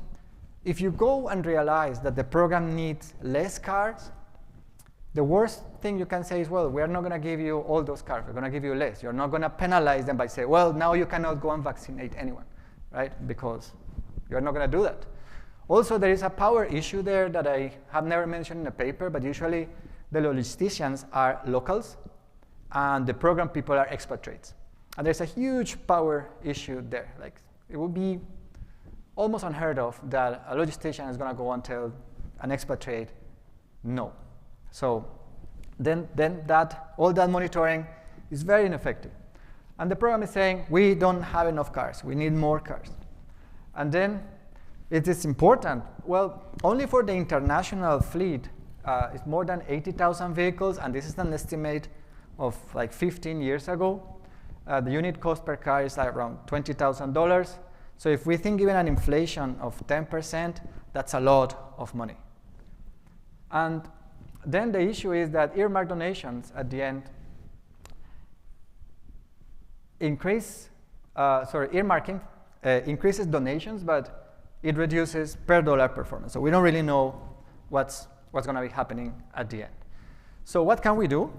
if you go and realize that the program needs less cars, the worst thing you can say is, well, we're not going to give you all those cars. We're going to give you less. You're not going to penalize them by saying, well, now you cannot go and vaccinate anyone, right? Because you're not going to do that. Also, there is a power issue there that I have never mentioned in a paper, but usually the logisticians are locals, and the program people are expatriates. And there's a huge power issue there. Like, it would be almost unheard of that a logistician is going to go and tell an expatriate no. So then all that monitoring is very ineffective. And the program is saying, we don't have enough cars. We need more cars. And then it is important. Well, only for the international fleet, it's more than 80,000 vehicles, and this is an estimate of like 15 years ago. The unit cost per car is like around $20,000. So if we think even an inflation of 10%, that's a lot of money. And then the issue is that earmarked donations at the end earmarking increases donations, but it reduces per dollar performance. So we don't really know what's going to be happening at the end. So what can we do?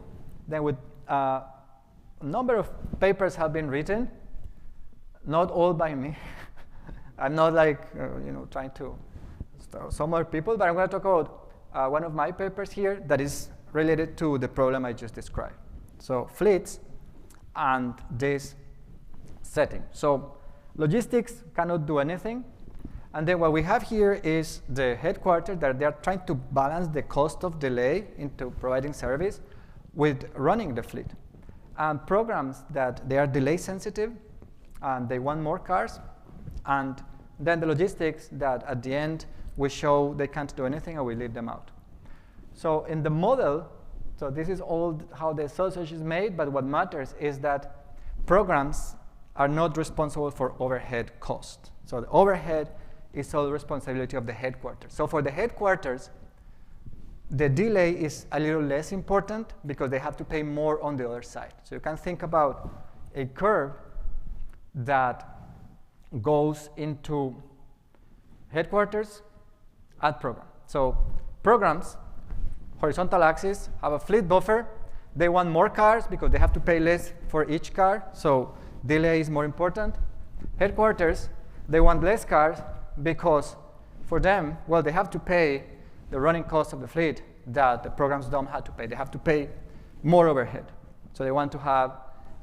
Then with a number of papers have been written, not all by me. I'm not like trying to start some other people, but I'm going to talk about one of my papers here that is related to the problem I just described. So fleets and this setting. So logistics cannot do anything. And then what we have here is the headquarters that they are trying to balance the cost of delay into providing service with running the fleet. And programs that they are delay sensitive and they want more cars. And then the logistics that at the end we show they can't do anything and we leave them out. So in the model, so this is all how the sausage is made, but what matters is that programs are not responsible for overhead cost. So the overhead is all responsibility of the headquarters. So for the headquarters, the delay is a little less important because they have to pay more on the other side. So you can think about a curve that goes into headquarters at program. So programs, horizontal axis, have a fleet buffer. They want more cars because they have to pay less for each car, so delay is more important. Headquarters, they want less cars because for them, well, they have to pay the running cost of the fleet that the programs don't have to pay. They have to pay more overhead. So they want to have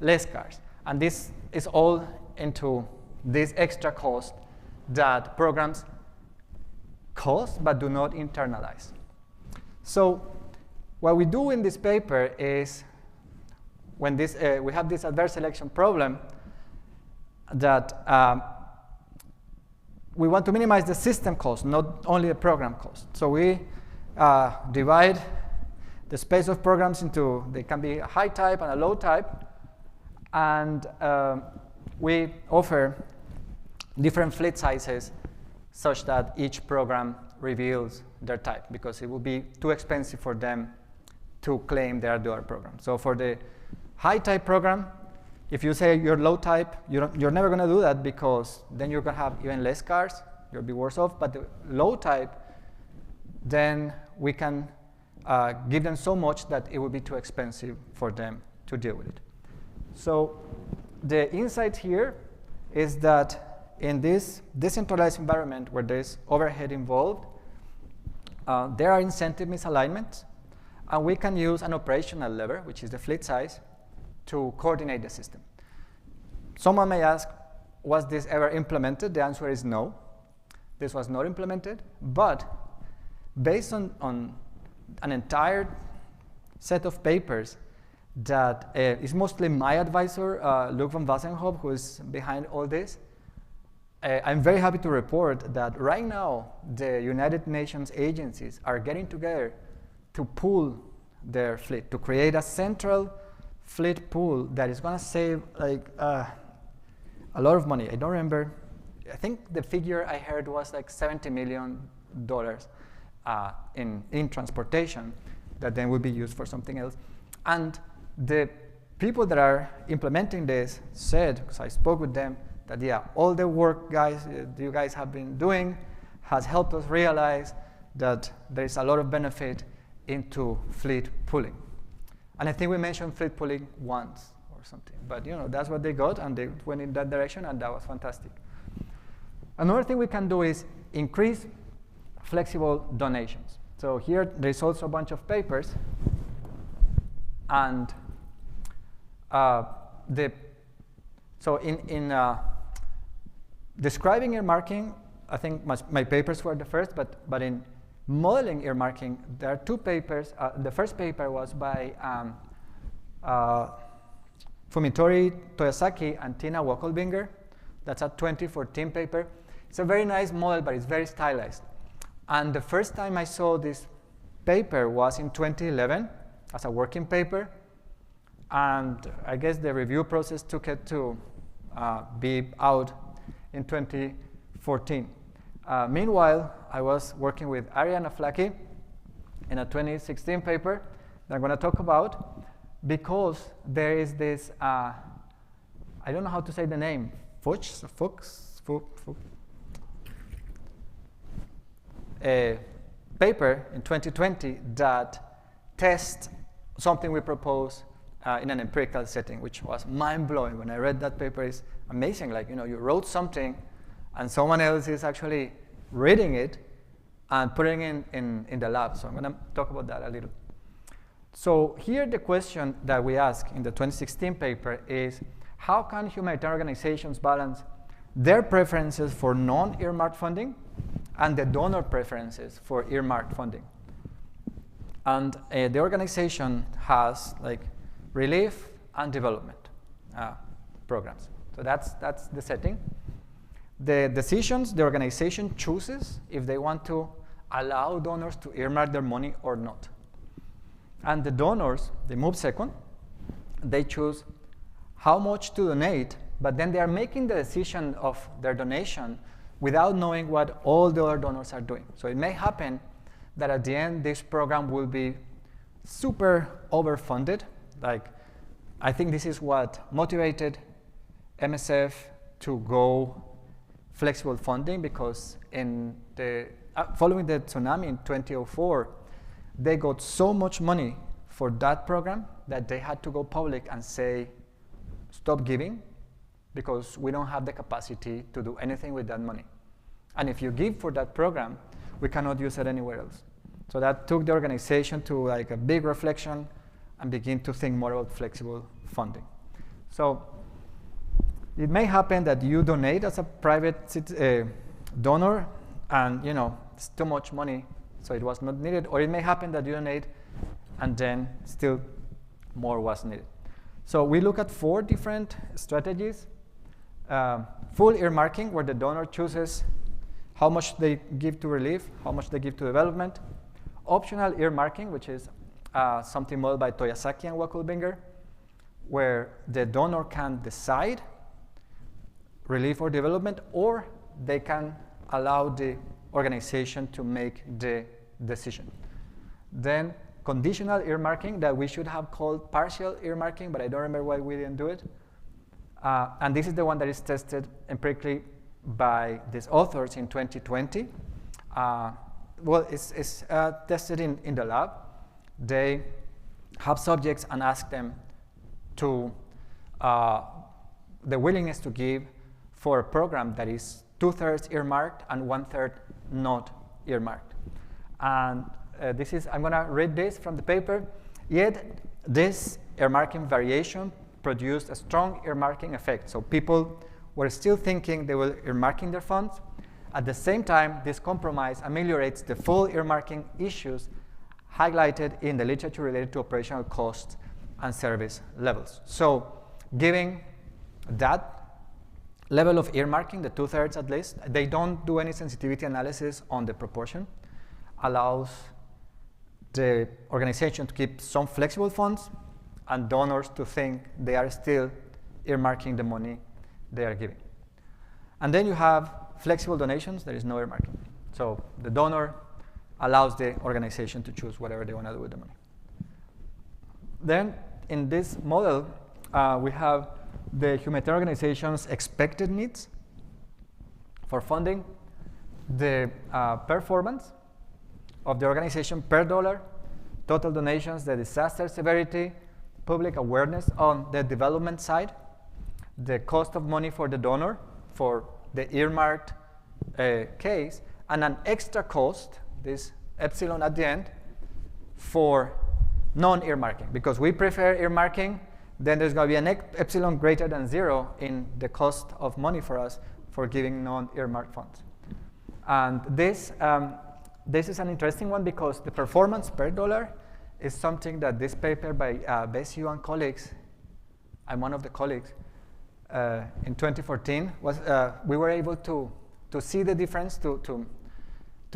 less cars. And this is all into this extra cost that programs cost but do not internalize. So what we do in this paper is when this, we have this adverse selection problem that we want to minimize the system cost, not only the program cost. So we divide the space of programs into, they can be a high type and a low type, and we offer different fleet sizes such that each program reveals their type, because it would be too expensive for them to claim they are dual program. So for the high type program, if you say you're low type, you're never going to do that, because then you're going to have even less cars. You'll be worse off. But the low type, then we can give them so much that it would be too expensive for them to deal with it. So the insight here is that in this decentralized environment where there's overhead involved, there are incentive misalignments, and we can use an operational lever, which is the fleet size, to coordinate the system. Someone may ask, was this ever implemented? The answer is no. This was not implemented, but based on an entire set of papers that is mostly my advisor, Luc van Wassenhoop, who is behind all this, I'm very happy to report that right now the United Nations agencies are getting together to pool their fleet, to create a central fleet pool that is going to save like a lot of money. I don't remember. I think the figure I heard was like $70 million in transportation that then will be used for something else. And the people that are implementing this said, because I spoke with them, that yeah, all the work you guys have been doing has helped us realize that there is a lot of benefit into fleet pooling. And I think we mentioned fleet pooling once or something, but that's what they got, and they went in that direction, and that was fantastic. Another thing we can do is increase flexible donations. So here there's also a bunch of papers, and so in describing earmarking, I think my papers were the first, but in modeling earmarking, there are two papers. The first paper was by Fumitori Toyosaki and Tina Wackelbinger. That's a 2014 paper. It's a very nice model, but it's very stylized. And the first time I saw this paper was in 2011 as a working paper. And I guess the review process took it to be out in 2014. Meanwhile, I was working with Ariana Flaki in a 2016 paper that I'm going to talk about, because there is this, I don't know how to say the name, Fuchs, a paper in 2020 that tests something we propose in an empirical setting, which was mind-blowing. When I read that paper, it's amazing. Like, you wrote something, and someone else is actually reading it and putting it in the lab. So I'm going to talk about that a little. So here the question that we ask in the 2016 paper is, how can humanitarian organizations balance their preferences for non-earmarked funding and the donor preferences for earmarked funding? And the organization has like relief and development programs. So that's the setting. The decisions the organization chooses if they want to allow donors to earmark their money or not. And the donors, they move second. They choose how much to donate, but then they are making the decision of their donation without knowing what all the other donors are doing. So it may happen that at the end, this program will be super overfunded. Like, I think this is what motivated MSF to go flexible funding, because in the following the tsunami in 2004, they got so much money for that program that they had to go public and say, stop giving, because we don't have the capacity to do anything with that money. And if you give for that program, we cannot use it anywhere else. So that took the organization to like a big reflection and begin to think more about flexible funding. So it may happen that you donate as a private donor, and it's too much money, so it was not needed. Or it may happen that you donate, and then still more was needed. So we look at 4 different strategies. Full earmarking, where the donor chooses how much they give to relief, how much they give to development. Optional earmarking, which is something modeled by Toyosaki and Wackelbinger, where the donor can decide relief or development, or they can allow the organization to make the decision. Then conditional earmarking, that we should have called partial earmarking, but I don't remember why we didn't do it. And this is the one that is tested empirically by these authors in 2020. Well, it's tested in the lab. They have subjects and ask them to the willingness to give for a program that is 2/3 earmarked and 1/3 not earmarked. And this is, I'm going to read this from the paper. Yet this earmarking variation produced a strong earmarking effect. So people were still thinking they were earmarking their funds. At the same time, this compromise ameliorates the full earmarking issues highlighted in the literature related to operational costs and service levels. So giving that level of earmarking, the 2/3 at least, they don't do any sensitivity analysis on the proportion, allows the organization to keep some flexible funds and donors to think they are still earmarking the money they are giving. And then you have flexible donations. There is no earmarking. So the donor allows the organization to choose whatever they want to do with the money. Then in this model, we have the humanitarian organization's expected needs for funding, the performance of the organization per dollar, total donations, the disaster severity, public awareness on the development side, the cost of money for the donor for the earmarked case, and an extra cost, this epsilon at the end, for non-earmarking. Because we prefer earmarking, then there's going to be an epsilon greater than 0 in the cost of money for us for giving non-earmarked funds. And this is an interesting one because the performance per dollar is something that this paper by Bessiou and colleagues, I'm one of the colleagues, in 2014, was we were able to see the difference, to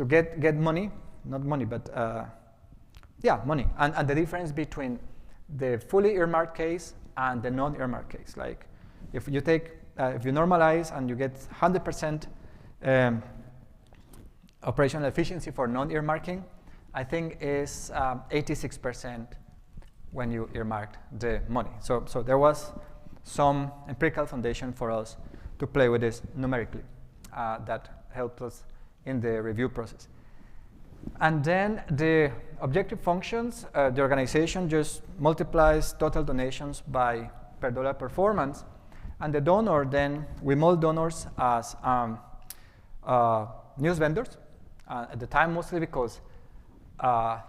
get money, not money, but yeah, money, and the difference between the fully earmarked case and the non-earmarked case. Like if you take, if you normalize and you get 100% operational efficiency for non-earmarking, I think is 86% when you earmarked the money. So there was some empirical foundation for us to play with this numerically that helped us in the review process. And then the objective functions, the organization just multiplies total donations by per dollar performance. And the donor, then we mold donors as news vendors. At the time, mostly because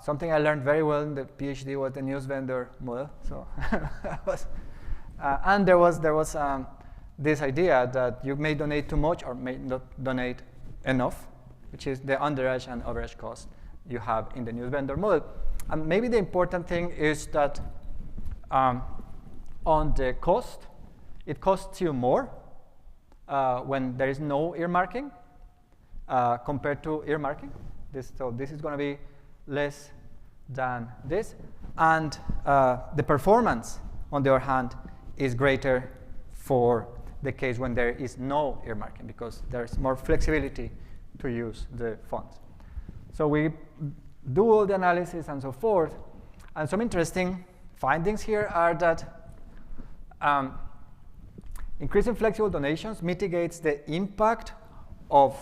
something I learned very well in the PhD was the news vendor model. So and there was this idea that you may donate too much or may not donate enough, which is the underage and overage cost you have in the news vendor model. And maybe the important thing is that on the cost, it costs you more when there is no earmarking compared to earmarking. So this is going to be less than this. And the performance, on the other hand, is greater for the case when there is no earmarking because there's more flexibility to use the funds. So we do all the analysis and so forth. And some interesting findings here are that increasing flexible donations mitigates the impact of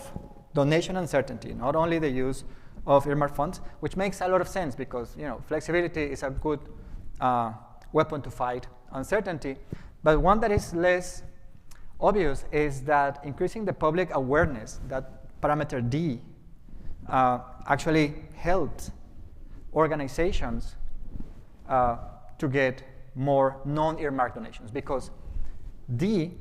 donation uncertainty, not only the use of earmarked funds, which makes a lot of sense because flexibility is a good weapon to fight uncertainty. But one that is less obvious is that increasing the public awareness, that parameter D, actually helps organizations to get more non-earmarked donations because D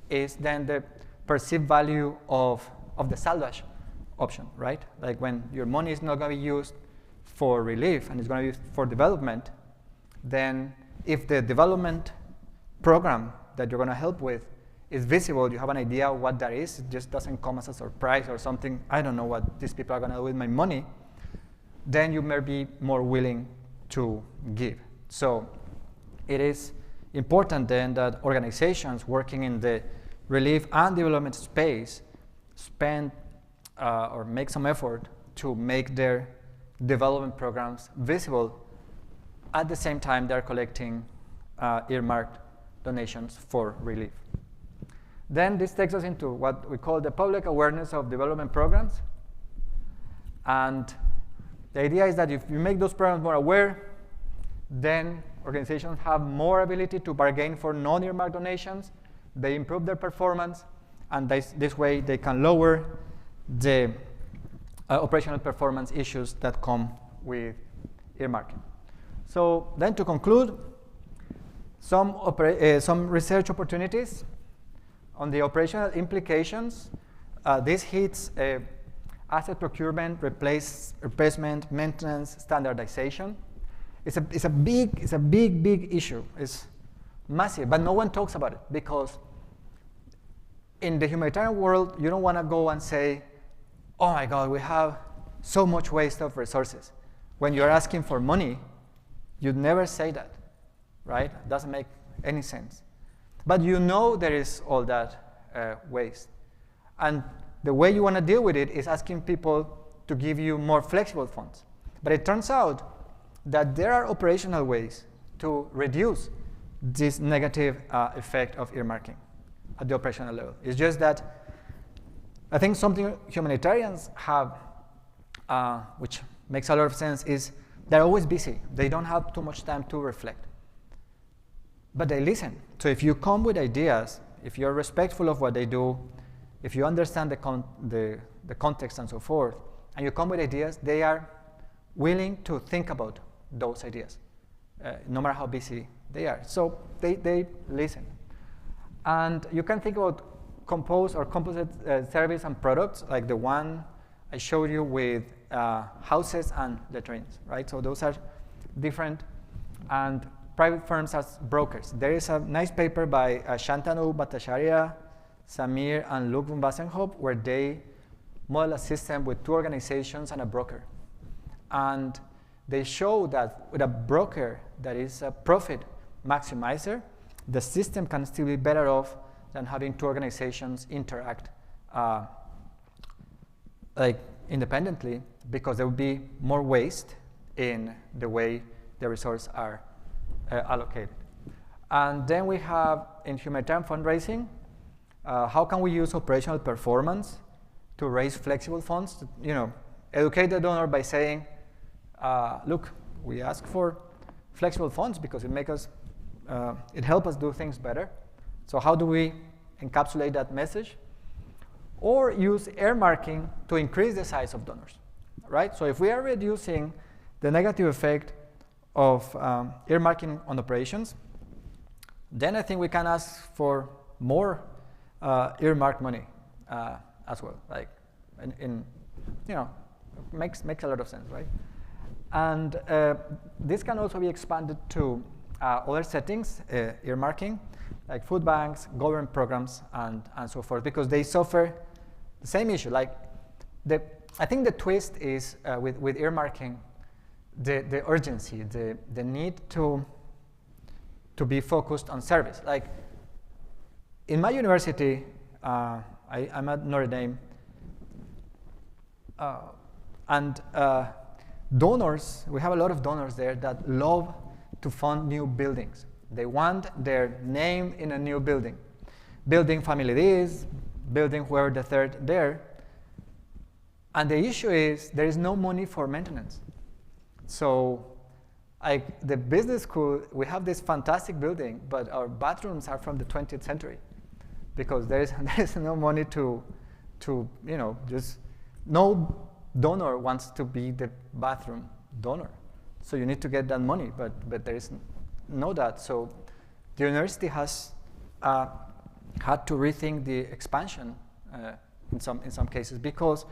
is then the perceived value of the salvage option, right? Like when your money is not going to be used for relief and it's going to be used for development, then if the development program that you're going to help with is visible, you have an idea of what that is, it just doesn't come as a surprise or something, I don't know what these people are going to do with my money, then you may be more willing to give. So it is important then that organizations working in the relief and development space spend or make some effort to make their development programs visible. At the same time, they're collecting earmarked donations for relief. Then this takes us into what we call the public awareness of development programs. And the idea is that if you make those programs more aware, then organizations have more ability to bargain for non-earmarked donations, they improve their performance, and this way they can lower the operational performance issues that come with earmarking. So then to conclude, some research opportunities on the operational implications. This hits asset procurement, replacement, maintenance, standardization. It's a big issue. It's massive, but no one talks about it because in the humanitarian world, you don't want to go and say, oh my God, we have so much waste of resources. When you're asking for money, you'd never say that, right? It doesn't make any sense. But you know there is all that waste. And the way you want to deal with it is asking people to give you more flexible funds. But it turns out that there are operational ways to reduce this negative effect of earmarking at the operational level. It's just that I think something humanitarians have, which makes a lot of sense, is they're always busy. They don't have too much time to reflect. But they listen. So if you come with ideas, if you're respectful of what they do, if you understand the context and so forth, and you come with ideas, they are willing to think about those ideas, no matter how busy they are. So they listen. And you can think about compose or composite service and products, like the one I showed you with houses and latrines, right? So those are different. And private firms as brokers. There is a nice paper by Shantanu Bhattacharya, Samir, and Luke von Wassenhoop, where they model a system with 2 organizations and a broker. And they show that with a broker that is a profit maximizer, the system can still be better off than having 2 organizations interact like independently, because there will be more waste in the way the resources are allocated. And then we have in humanitarian fundraising, how can we use operational performance to raise flexible funds? To, educate the donor by saying, look, we ask for flexible funds because it helps us do things better. So how do we encapsulate that message? Or use earmarking to increase the size of donors, right? So if we are reducing the negative effect of earmarking on operations, then I think we can ask for more earmarked money as well. Like, makes a lot of sense, right? And this can also be expanded to other settings, earmarking, like food banks, government programs, and so forth, because they suffer the same issue. Like, I think the twist is with earmarking, the urgency, the need to be focused on service. Like, in my university, I'm at Notre Dame, and donors, we have a lot of donors there that love to fund new buildings. They want their name in a new building. Building family this, building whoever the third there. And the issue is there is no money for maintenance. So the business school, we have this fantastic building, but our bathrooms are from the 20th century because there is no money to just no donor wants to be the bathroom donor. So you need to get that money, but there is no that. So the university has had to rethink the expansion in some cases because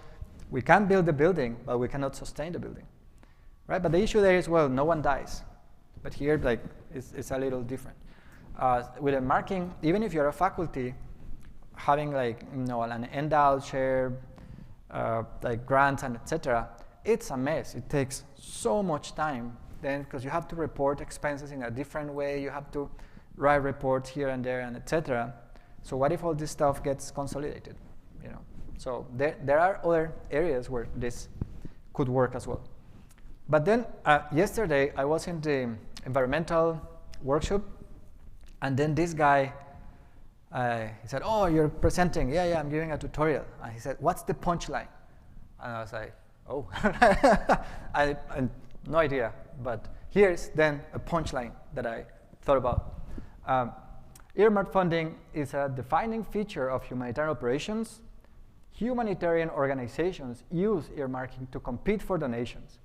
we can build the building, but we cannot sustain the building, right? But the issue there is, well, no one dies. But here, like, it's a little different. With a marking, even if you're a faculty, having like an endowed share, like grants and etc., it's a mess. It takes so much time then because you have to report expenses in a different way. You have to write reports here and there and etc. So what if all this stuff gets consolidated? So there are other areas where this could work as well. But then yesterday I was in the environmental workshop, and then this guy he said, "Oh, you're presenting? Yeah, I'm giving a tutorial." And he said, "What's the punchline?" And I was like, "Oh, I no idea." But here's then a punchline that I thought about. Earmarked funding is a defining feature of humanitarian operations. Humanitarian organizations use earmarking to compete for donations.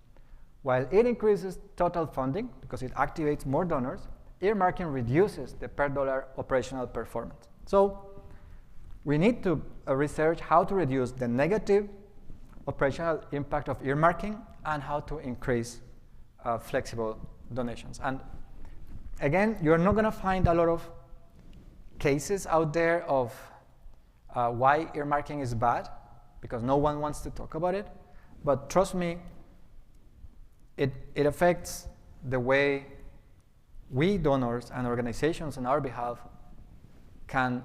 While it increases total funding because it activates more donors, earmarking reduces the per dollar operational performance. So we need to research how to reduce the negative operational impact of earmarking and how to increase flexible donations. And again, you're not going to find a lot of cases out there of why earmarking is bad, because no one wants to talk about it. But trust me, it affects the way we donors and organizations on our behalf can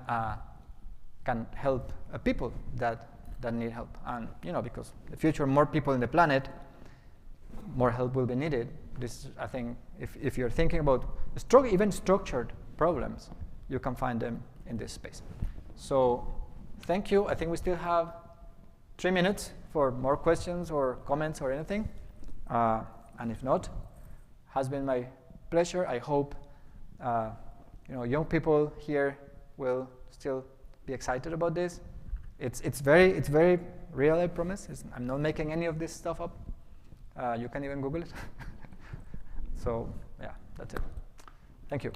help people that need help. And because the future, more people in the planet, more help will be needed. This, I think, if you're thinking about even structured problems, you can find them in this space. So thank you. I think we still have 3 minutes for more questions or comments or anything. And if not, has been my pleasure. I hope young people here will still be excited about this. It's very real, I promise. I'm not making any of this stuff up. You can even Google it. So yeah, that's it. Thank you.